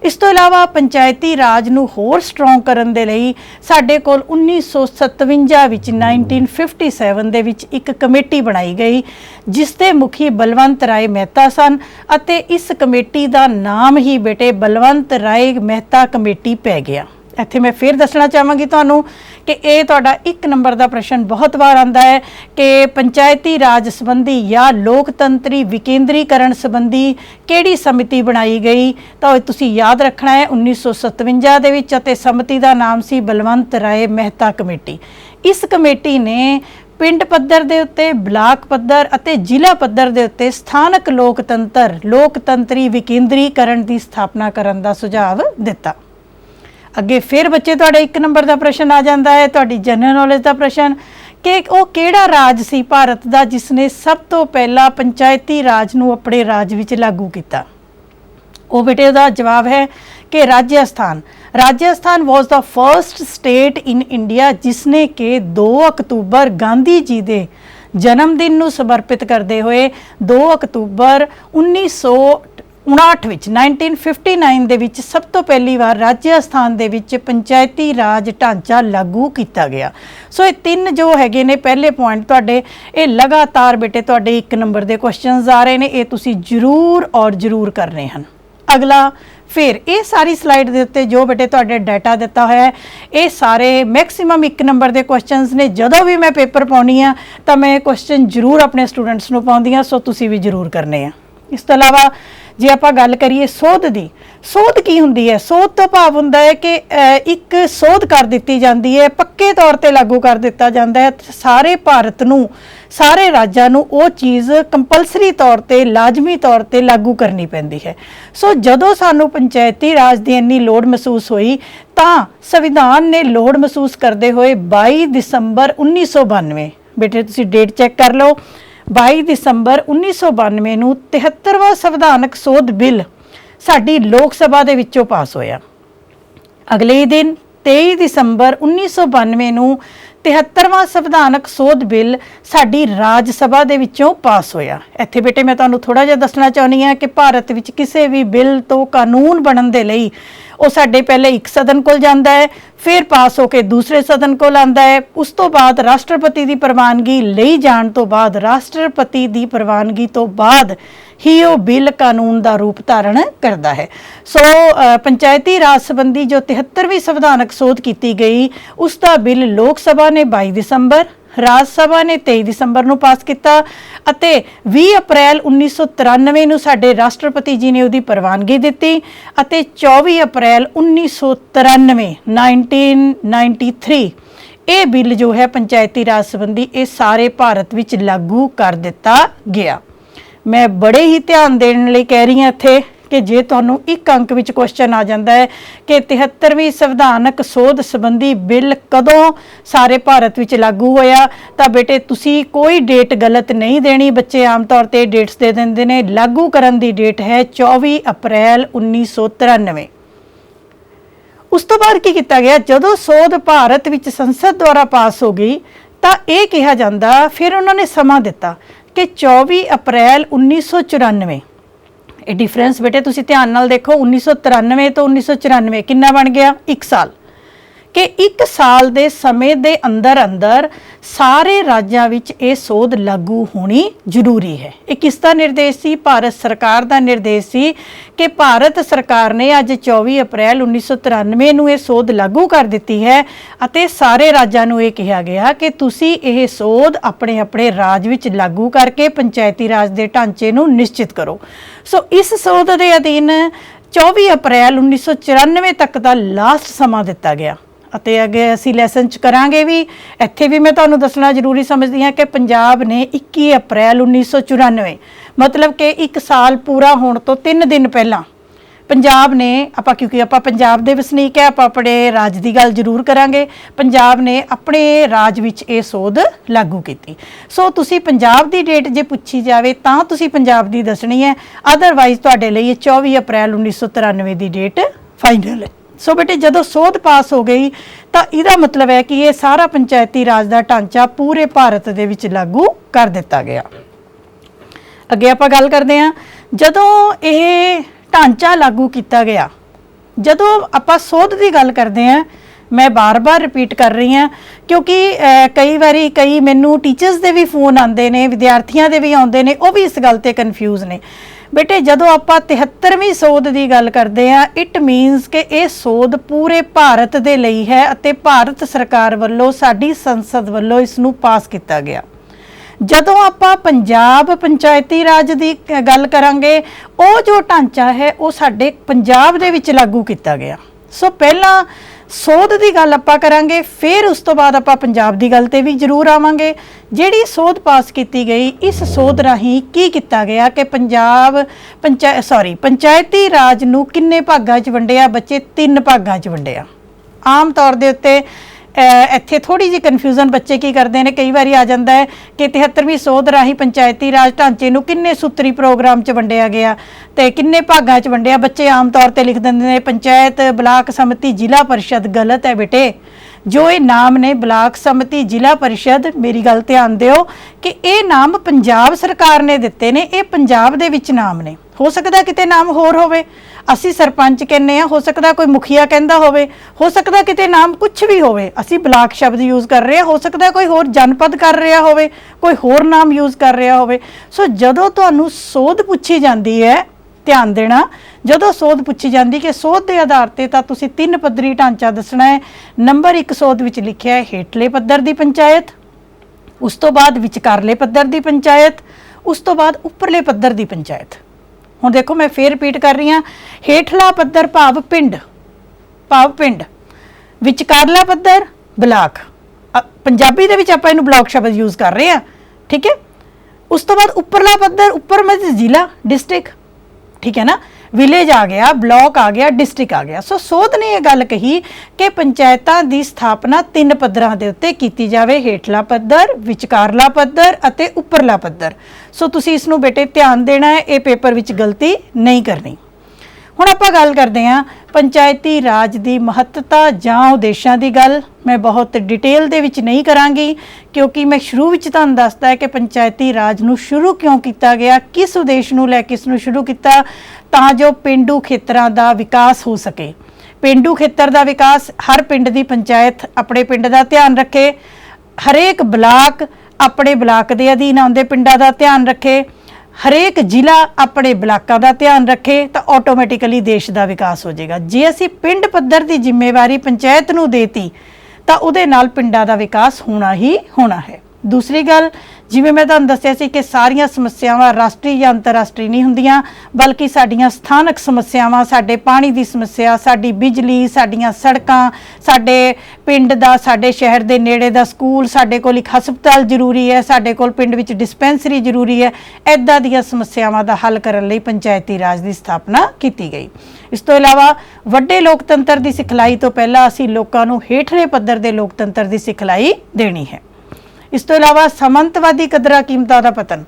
ਇਸ ਤੋਂ ਇਲਾਵਾ ਪੰਚਾਇਤੀ ਰਾਜ ਨੂੰ ਹੋਰ ਸਟਰੋਂਗ ਕਰਨ ਦੇ ਲਈ ਸਾਡੇ ਕੋਲ 1957 ਵਿੱਚ 1957 ਦੇ ਵਿੱਚ ਇੱਕ ਕਮੇਟੀ ਬਣਾਈ ਗਈ ਜਿਸ ਦੇ ਮੁਖੀ ਬਲਵੰਤ ਰਾਏ ਮਹਿਤਾ ਸਨ, ਅਤੇ ਇਸ ਕਮੇਟੀ ਦਾ ਨਾਮ ਹੀ ਬੇਟੇ ਬਲਵੰਤ ਰਾਏ ਮਹਿਤਾ ਕਮੇਟੀ ਪੈ ਗਿਆ। ਇੱਥੇ ਮੈਂ ਫਿਰ ਦੱਸਣਾ ਚਾਹਾਂਗੀ ਤੁਹਾਨੂੰ ਕਿ ਇਹ ਤੁਹਾਡਾ ਇੱਕ ਨੰਬਰ ਦਾ ਪ੍ਰਸ਼ਨ ਬਹੁਤ ਵਾਰ ਆਉਂਦਾ ਹੈ ਕਿ ਪੰਚਾਇਤੀ ਰਾਜ ਸੰਬੰਧੀ ਜਾਂ ਲੋਕਤੰਤਰੀ ਵਿਕੇਂਦਰੀਕਰਨ ਸੰਬੰਧੀ ਕਿਹੜੀ ਸਮਿਤੀ ਬਣਾਈ ਗਈ, ਤਾਂ ਤੁਸੀਂ ਯਾਦ ਰੱਖਣਾ ਹੈ 1957 ਦੇ ਵਿੱਚ, ਅਤੇ ਸਮਿਤੀ ਦਾ ਨਾਮ ਸੀ ਬਲਵੰਤ ਰਾਏ ਮਹਿਤਾ ਕਮੇਟੀ। इस कमेटी ने पिंड पੱਧਰ ਦੇ ਉੱਤੇ, ਬਲਾਕ ਪੱਧਰ ਅਤੇ ਜ਼ਿਲ੍ਹਾ ਪੱਧਰ ਦੇ ਉੱਤੇ ਸਥਾਨਕ ਲੋਕਤੰਤਰੀ ਵਿਕੇਂਦਰੀਕਰਨ ਦੀ ਸਥਾਪਨਾ ਕਰਨ ਦਾ ਸੁਝਾਵ ਦਿੱਤਾ। ਅੱਗੇ ਫਿਰ ਬੱਚੇ ਤੁਹਾਡੇ 1 ਨੰਬਰ ਦਾ ਪ੍ਰਸ਼ਨ ਆ ਜਾਂਦਾ ਹੈ, ਤੁਹਾਡੀ ਜਨਰਲ ਨੌਲੇਜ ਦਾ ਪ੍ਰਸ਼ਨ, ਕਿ ਉਹ ਕਿਹੜਾ ਰਾਜ ਸੀ ਭਾਰਤ ਦਾ ਜਿਸ ਨੇ ਸਭ ਤੋਂ ਪਹਿਲਾਂ ਪੰਚਾਇਤੀ ਰਾਜ ਨੂੰ ਆਪਣੇ ਰਾਜ ਵਿੱਚ ਲਾਗੂ ਕੀਤਾ। ਉਹ ਬੇਟੇ ਉਹਦਾ ਜਵਾਬ ਹੈ कि Rajasthan was the first state in India जिसने कि 2 अक्तूबर गांधी जी के जन्मदिन ਨੂੰ समर्पित करते हुए 2 अक्तूबर 1959 ਵਿੱਚ 1959 ਦੇ ਵਿੱਚ ਸਭ ਤੋਂ ਪਹਿਲੀ ਵਾਰ ਰਾਜਸਥਾਨ ਦੇ ਵਿੱਚ ਪੰਚਾਇਤੀ ਰਾਜ ਢਾਂਚਾ ਲਾਗੂ ਕੀਤਾ ਗਿਆ। ਸੋ ਇਹ ਤਿੰਨ ਜੋ ਹੈਗੇ ਨੇ ਪਹਿਲੇ ਪੁਆਇੰਟ ਤੁਹਾਡੇ, ਇਹ ਲਗਾਤਾਰ ਬੇਟੇ ਤੁਹਾਡੇ 1 ਨੰਬਰ ਦੇ ਕੁਐਸਚਨਸ ਆ ਰਹੇ ਨੇ, ਇਹ ਤੁਸੀਂ ਜ਼ਰੂਰ ਔਰ ਜ਼ਰੂਰ ਕਰਨੇ ਹਨ। ਅਗਲਾ फिर ये सारी स्लाइड के उत्ते जो बेटे तुहाडे डाटा दिता होया है, ये सारे मैक्सीमम 1 नंबर के क्वेश्चनस ने। जदों भी मैं पेपर पाउनी आ तो मैं क्वेश्चन जरूर अपने स्टूडेंट्स नूं पाउंदी आ, सो तुसीं भी जरूर करने आ। इस तो अलावा जे आपां गल करिए सोध की, सोध की हुंदी है? सोध तो भाव हुंदा है कि एक सोध कर दित्ती जाती है, पक्के तौर पर लागू कर दिता जाता है, सारे भारत नूं, सारे राज्यां नूं वो चीज़ कंपलसरी तौर पर, लाजमी तौर पर लागू करनी पैंदी है। सो जदों सानूं पंचायती राज की इन्नी लोड़ महसूस हुई तां संविधान ने लोड़ महसूस करते हुए 22 दिसंबर 1992, बेटे तुसीं डेट चैक कर लो, 22 दिसंबर 1992 ਨੂੰ 73ਵਾਂ संविधानक सोध बिल साडी लोक सभा ਦੇ ਵਿੱਚੋਂ पास होया। अगले ही दिन 23 दिसंबर 1992 ਨੂੰ 73ਵਾਂ संविधानक सोध बिल साडी राज सभा ਦੇ ਵਿੱਚੋਂ पास होया। ਇੱਥੇ ਬੇਟੇ ਮੈਂ ਤੁਹਾਨੂੰ ਥੋੜਾ ਜਿਹਾ ਦੱਸਣਾ ਚਾਹੁੰਦੀ ਹਾਂ ਕਿ ਭਾਰਤ ਵਿੱਚ ਕਿਸੇ ਵੀ ਬਿੱਲ ਤੋਂ ਕਾਨੂੰਨ ਬਣਨ ਦੇ ਲਈ ਉਹ ਸਾਡੇ ਪਹਿਲੇ ਇੱਕ ਸਦਨ ਕੋਲ ਜਾਂਦਾ ਹੈ, फिर पास होकर दूसरे सदन को लाता है, उस तो बाद राष्ट्रपति की प्रवानगी लई जाण तो बाद, राष्ट्रपति की प्रवानगी तो बाद ही वो बिल कानून का रूप धारण करता है। सो पंचायती राज संबंधी जो 73वीं संविधानक सोध की गई उसका बिल लोक सभा ने 22 दिसंबर, राज सभा ने 23 दिसंबर ਨੂੰ पास किया, 20 अप्रैल 1993 ਨੂੰ ਸਾਡੇ राष्ट्रपति जी ने उसकी प्रवानगी दी, 24 अप्रैल 1993 ये बिल जो है पंचायती राज संबंधी ये सारे भारत विच लागू कर दिता गया। मैं बड़े ही ध्यान देने लई कह रही हाँ इत्थे कि जे तुहानूं 1 अंक विच क्वेश्चन आ जाता है कि 73वीं संविधानक सोध संबंधी बिल कदों सारे भारत विच लागू होया, तो बेटे तुसी कोई डेट गलत नहीं देनी। बच्चे आम तौर पर डेट्स दे देंदे ने, लागू करन दी डेट है 24 अप्रैल 1993। उस तो बाद की किया गया, जदों सोध भारत विच संसद द्वारा पास हो गई तो यह कहा जाता, फिर उन्होंने समा दिता कि 24 अप्रैल 1994, ये डिफरेंस बेटे तुसी ध्यान नाल देखो, 1993 तो 1994 कितना बन गया? 1 साल। कि 1 साल के समय के अंदर अंदर सारे राज्यों विच ये सोध लागू होनी जरूरी है। ये किसका निर्देश सी? भारत सरकार का निर्देश सी कि भारत सरकार ने अज 24 अप्रैल 1993 नूं ये सोध लागू कर दी है, अते सारे राज्यों नूं ये कहा गया कि तुसी ये सोध अपने अपने राज विच लागू करके पंचायती राज के ढांचे नूं निश्चित करो। सो इस सोध के अधीन 24 अप्रैल 1994 तक का लास्ट समा दिता गया। ਅਤੇ ਅੱਗੇ ਅਸੀਂ ਲੈਸਨ ਚ ਕਰਾਂਗੇ ਵੀ, ਇੱਥੇ ਵੀ ਮੈਂ ਤੁਹਾਨੂੰ ਦੱਸਣਾ ਜ਼ਰੂਰੀ ਸਮਝਦੀ ਹਾਂ ਕਿ ਪੰਜਾਬ ਨੇ 21 ਅਪ੍ਰੈਲ 1994 ਮਤਲਬ ਕਿ 1 ਸਾਲ ਪੂਰਾ ਹੋਣ ਤੋਂ 3 ਦਿਨ ਪਹਿਲਾਂ ਪੰਜਾਬ ਨੇ, ਆਪਾਂ ਕਿਉਂਕਿ ਆਪਾਂ ਪੰਜਾਬ ਦੇ ਵਸਨੀਕ ਹੈ, ਆਪਾਂ ਆਪਣੇ ਰਾਜ ਦੀ ਗੱਲ ਜ਼ਰੂਰ ਕਰਾਂਗੇ, ਪੰਜਾਬ ਨੇ ਆਪਣੇ ਰਾਜ ਵਿੱਚ ਇਹ ਸੋਧ ਲਾਗੂ ਕੀਤੀ। ਸੋ ਤੁਸੀਂ ਪੰਜਾਬ ਦੀ ਡੇਟ ਜੇ ਪੁੱਛੀ ਜਾਵੇ ਤਾਂ ਤੁਸੀਂ ਪੰਜਾਬ ਦੀ ਦੱਸਣੀ ਹੈ, ਅਦਰਵਾਈਜ਼ ਤੁਹਾਡੇ ਲਈ ਇਹ 24 ਅਪ੍ਰੈਲ 1993 ਦੀ ਡੇਟ ਫਾਈਨਲ ਹੈ। सो बेटे जदों सोध पास हो गई तो इसका मतलब है कि ये सारा पंचायती राज का ढांचा पूरे भारत दे विच लागू कर दिता गया। अगे आपां गल करते हैं, जदों ये ढांचा लागू किया गया, जदों आपां सोध की गल करते हैं, मैं बार बार रिपीट कर रही हाँ क्योंकि कई बारी कई मैनू टीचर्स के भी फोन आते हैं, विद्यार्थियों के भी आते हैं, वो भी इस गल ते कन्फ्यूज़ ने। बेटे जदों आपां 73वीं सोध की गल करते हैं, इट मीनस कि यह सोध पूरे भारत के लिए है अते भारत सरकार वालों साडी संसद वालों इसनूं पास किया गया। जदों आपां पंजाब पंचायती राज की गल करांगे, वो जो ढांचा है वो साडे पंजाब दे विच लागू किया गया। सो पहला ਸੋਧ ਦੀ ਗੱਲ ਆਪਾਂ ਕਰਾਂਗੇ, ਫਿਰ ਉਸ ਤੋਂ ਬਾਅਦ ਆਪਾਂ ਪੰਜਾਬ ਦੀ ਗੱਲ ਤੇ ਵੀ ਜ਼ਰੂਰ ਆਵਾਂਗੇ। ਜਿਹੜੀ ਸੋਧ ਪਾਸ ਕੀਤੀ ਗਈ, ਇਸ ਸੋਧ ਰਾਹੀਂ ਕੀ ਕੀਤਾ ਗਿਆ ਕਿ ਪੰਚਾਇਤੀ ਰਾਜ ਨੂੰ ਕਿੰਨੇ ਭਾਗਾਂ 'ਚ ਵੰਡਿਆ ਬੱਚੇ? 3 ਭਾਗਾਂ 'ਚ ਵੰਡਿਆ। ਆਮ ਤੌਰ ਦੇ ਉੱਤੇ ਇੱਥੇ ਥੋੜੀ ਜਿਹੀ ਕਨਫਿਊਜ਼ਨ ਬੱਚੇ ਕੀ ਕਰਦੇ ਨੇ, ਕਈ ਵਾਰੀ ਆ ਜਾਂਦਾ ਹੈ ਕਿ 73ਵੀਂ ਸੋਧ ਰਾਹੀਂ ਪੰਚਾਇਤੀ ਰਾਜ ਢਾਂਚੇ ਨੂੰ ਕਿੰਨੇ ਸੂਤਰੀ ਪ੍ਰੋਗਰਾਮ 'ਚ ਵੰਡਿਆ ਗਿਆ ਤੇ ਕਿੰਨੇ ਭਾਗਾਂ 'ਚ ਵੰਡਿਆ। ਬੱਚੇ ਆਮ ਤੌਰ ਤੇ ਲਿਖ ਦਿੰਦੇ ਨੇ ਪੰਚਾਇਤ, ਬਲਾਕ ਸਮਿਤੀ, ਜ਼ਿਲ੍ਹਾ ਪਰਿਸ਼ਦ। ਗਲਤ ਹੈ ਬੇਟੇ। ਜੋ ਇਹ ਨਾਮ ਨੇ ਬਲਾਕ ਸਮਿਤੀ, ਜ਼ਿਲ੍ਹਾ ਪਰਿਸ਼ਦ, ਮੇਰੀ ਗੱਲ ਧਿਆਨ ਦਿਓ ਕਿ ਇਹ ਨਾਮ ਪੰਜਾਬ ਸਰਕਾਰ ਨੇ ਦਿੱਤੇ ਨੇ। ਇਹ ਪੰਜਾਬ ਦੇ ਵਿੱਚ ਨਾਮ ਨੇ। ਹੋ ਸਕਦਾ ਕਿਤੇ ਨਾਮ ਹੋਰ ਹੋਵੇ, ਅਸੀਂ ਸਰਪੰਚ ਕਹਿੰਦੇ ਆ, ਹੋ ਸਕਦਾ ਕੋਈ ਮੁਖੀਆ ਕਹਿੰਦਾ ਹੋਵੇ, ਹੋ ਸਕਦਾ ਕਿਤੇ ਨਾਮ ਕੁਝ ਵੀ ਹੋਵੇ। ਅਸੀਂ ਬਲਾਕ ਸ਼ਬਦ ਯੂਜ਼ ਕਰ ਰਹੇ ਹਾਂ, ਹੋ ਸਕਦਾ ਕੋਈ ਹੋਰ ਜਨਪਦ ਕਰ ਰਿਹਾ ਹੋਵੇ, ਕੋਈ ਹੋਰ ਨਾਮ ਯੂਜ਼ ਕਰ ਰਿਹਾ ਹੋਵੇ। ਸੋ ਜਦੋਂ ਤੁਹਾਨੂੰ ਸੋਧ ਪੁੱਛੀ ਜਾਂਦੀ ਹੈ, ਧਿਆਨ ਦੇਣਾ, ਜਦੋਂ ਸੋਧ ਪੁੱਛੀ ਜਾਂਦੀ ਕਿ ਸੋਧ ਦੇ ਆਧਾਰ ਤੇ ਤਾਂ ਤੁਸੀਂ 3 ਪੱਧਰੀ ਢਾਂਚਾ ਦੱਸਣਾ ਹੈ। ਨੰਬਰ 1 ਸੋਧ ਵਿੱਚ ਲਿਖਿਆ ਹੈ ਹੇਠਲੇ ਪੱਧਰ ਦੀ ਪੰਚਾਇਤ, ਉਸ ਤੋਂ ਬਾਅਦ ਵਿਚਕਾਰਲੇ ਪੱਧਰ ਦੀ ਪੰਚਾਇਤ, ਉਸ ਤੋਂ ਬਾਅਦ ਉੱਪਰਲੇ ਪੱਧਰ ਦੀ ਪੰਚਾਇਤ। ਹੁਣ ਦੇਖੋ ਮੈਂ ਫੇਰ ਰਿਪੀਟ ਕਰ ਰਹੀ ਹਾਂ, ਹੇਠਲਾ ਪੱਧਰ ਭਾਵ ਪਿੰਡ, ਵਿਚਕਾਰਲਾ ਪੱਧਰ ਬਲਾਕ, ਪੰਜਾਬੀ ਦੇ ਵਿੱਚ ਆਪਾਂ ਇਹਨੂੰ ਬਲਾਕ ਸ਼ਬਦ ਯੂਜ਼ ਕਰ ਰਹੇ ਹਾਂ, ਠੀਕ ਹੈ। ਉਸ ਤੋਂ ਬਾਅਦ ਉੱਪਰਲਾ ਪੱਧਰ, ਉੱਪਰ ਮਤਲਬ ਜ਼ਿਲ੍ਹਾ, ਡਿਸਟ੍ਰਿਕਟ, ਠੀਕ ਹੈ ਨਾ। ਵਿਲੇਜ ਆ ਗਿਆ, ਬਲਾਕ ਆ ਗਿਆ, ਡਿਸਟ੍ਰਿਕਟ ਆ ਗਿਆ। ਸੋ ਸੋਧ ਨੇ ਇਹ ਗੱਲ ਕਹੀ ਕਿ ਪੰਚਾਇਤਾਂ ਦੀ ਸਥਾਪਨਾ 3 ਪੱਧਰਾਂ ਦੇ ਉੱਤੇ ਕੀਤੀ ਜਾਵੇ, ਹੇਠਲਾ ਪੱਧਰ, ਵਿਚਕਾਰਲਾ ਪੱਧਰ ਅਤੇ ਉੱਪਰਲਾ ਪੱਧਰ। ਸੋ ਤੁਸੀਂ ਇਸ ਨੂੰ ਬੇਟੇ ਧਿਆਨ ਦੇਣਾ ਹੈ, ਇਹ ਪੇਪਰ ਵਿੱਚ ਗਲਤੀ ਨਹੀਂ ਕਰਨੀ। ਹੁਣ ਆਪਾਂ ਗੱਲ ਕਰਦੇ ਹਾਂ ਪੰਚਾਇਤੀ ਰਾਜ ਦੀ ਮਹੱਤਤਾ ਜਾਂ ਉਦੇਸ਼ਾਂ ਦੀ ਗੱਲ। ਮੈਂ ਬਹੁਤ ਡਿਟੇਲ ਦੇ ਵਿੱਚ ਨਹੀਂ ਕਰਾਂਗੀ ਕਿਉਂਕਿ ਮੈਂ ਸ਼ੁਰੂ ਵਿੱਚ ਤੁਹਾਨੂੰ ਦੱਸਦਾ ਹੈ ਕਿ ਪੰਚਾਇਤੀ ਰਾਜ ਨੂੰ ਸ਼ੁਰੂ ਕਿਉਂ ਕੀਤਾ ਗਿਆ, ਕਿਸ ਉਦੇਸ਼ ਨੂੰ ਲੈ ਕੇ ਇਸ ਨੂੰ ਸ਼ੁਰੂ ਕੀਤਾ, ਤਾਂ ਜੋ ਪੇਂਡੂ ਖੇਤਰਾਂ ਦਾ ਵਿਕਾਸ ਹੋ ਸਕੇ। ਪੇਂਡੂ ਖੇਤਰ ਦਾ ਵਿਕਾਸ, ਹਰ ਪਿੰਡ ਦੀ ਪੰਚਾਇਤ ਆਪਣੇ ਪਿੰਡ ਦਾ ਧਿਆਨ ਰੱਖੇ, ਹਰੇਕ ਬਲਾਕ ਆਪਣੇ ਬਲਾਕ ਦੇ ਅਧੀਨ ਆਉਂਦੇ ਪਿੰਡਾਂ ਦਾ ਧਿਆਨ ਰੱਖੇ, ਹਰੇਕ ਜ਼ਿਲ੍ਹਾ ਆਪਣੇ ਬਲਾਕਾਂ ਦਾ ਧਿਆਨ ਰੱਖੇ, ਤਾਂ ਆਟੋਮੈਟਿਕਲੀ ਦੇਸ਼ ਦਾ ਵਿਕਾਸ ਹੋ ਜਾਏਗਾ। ਜੇ ਅਸੀਂ ਪਿੰਡ ਪੱਧਰ ਦੀ ਜ਼ਿੰਮੇਵਾਰੀ ਪੰਚਾਇਤ ਨੂੰ ਦੇਤੀ ਤਾਂ ਉਹਦੇ ਨਾਲ ਪਿੰਡਾਂ ਦਾ ਵਿਕਾਸ ਹੋਣਾ ਹੀ ਹੋਣਾ ਹੈ। ਦੂਸਰੀ ਗੱਲ, ਜਿਵੇਂ ਮੈਂ ਤੁਹਾਨੂੰ ਦੱਸਿਆ ਸੀ ਕਿ ਸਾਰੀਆਂ ਸਮੱਸਿਆਵਾਂ ਰਾਸ਼ਟਰੀ ਜਾਂ ਅੰਤਰਰਾਸ਼ਟਰੀ ਨਹੀਂ ਹੁੰਦੀਆਂ, ਬਲਕਿ ਸਾਡੀਆਂ ਸਥਾਨਕ ਸਮੱਸਿਆਵਾਂ, ਸਾਡੇ ਪਾਣੀ ਦੀ ਸਮੱਸਿਆ, ਸਾਡੀ ਬਿਜਲੀ, ਸਾਡੀਆਂ ਸੜਕਾਂ, ਸਾਡੇ ਪਿੰਡ ਦਾ, ਸਾਡੇ ਸ਼ਹਿਰ ਦੇ ਨੇੜੇ ਦਾ ਸਕੂਲ, ਸਾਡੇ ਕੋਲ ਇੱਕ ਹਸਪਤਾਲ ਜ਼ਰੂਰੀ ਹੈ, ਸਾਡੇ ਕੋਲ ਪਿੰਡ ਵਿੱਚ ਡਿਸਪੈਂਸਰੀ ਜ਼ਰੂਰੀ ਹੈ। ਇੱਦਾਂ ਦੀਆਂ ਸਮੱਸਿਆਵਾਂ ਦਾ ਹੱਲ ਕਰਨ ਲਈ ਪੰਚਾਇਤੀ ਰਾਜ ਦੀ ਸਥਾਪਨਾ ਕੀਤੀ ਗਈ। ਇਸ ਤੋਂ ਇਲਾਵਾ ਵੱਡੇ ਲੋਕਤੰਤਰ ਦੀ ਸਿਖਲਾਈ ਤੋਂ ਪਹਿਲਾਂ ਅਸੀਂ ਲੋਕਾਂ ਨੂੰ ਹੇਠਲੇ ਪੱਧਰ ਦੇ ਲੋਕਤੰਤਰ ਦੀ ਸਿਖਲਾਈ ਦੇਣੀ ਹੈ। ਇਸ ਤੋਂ ਇਲਾਵਾ ਸਾਮੰਤਵਾਦੀ ਕਦਰਾਂ ਕੀਮਤਾਂ ਦਾ ਪਤਨ।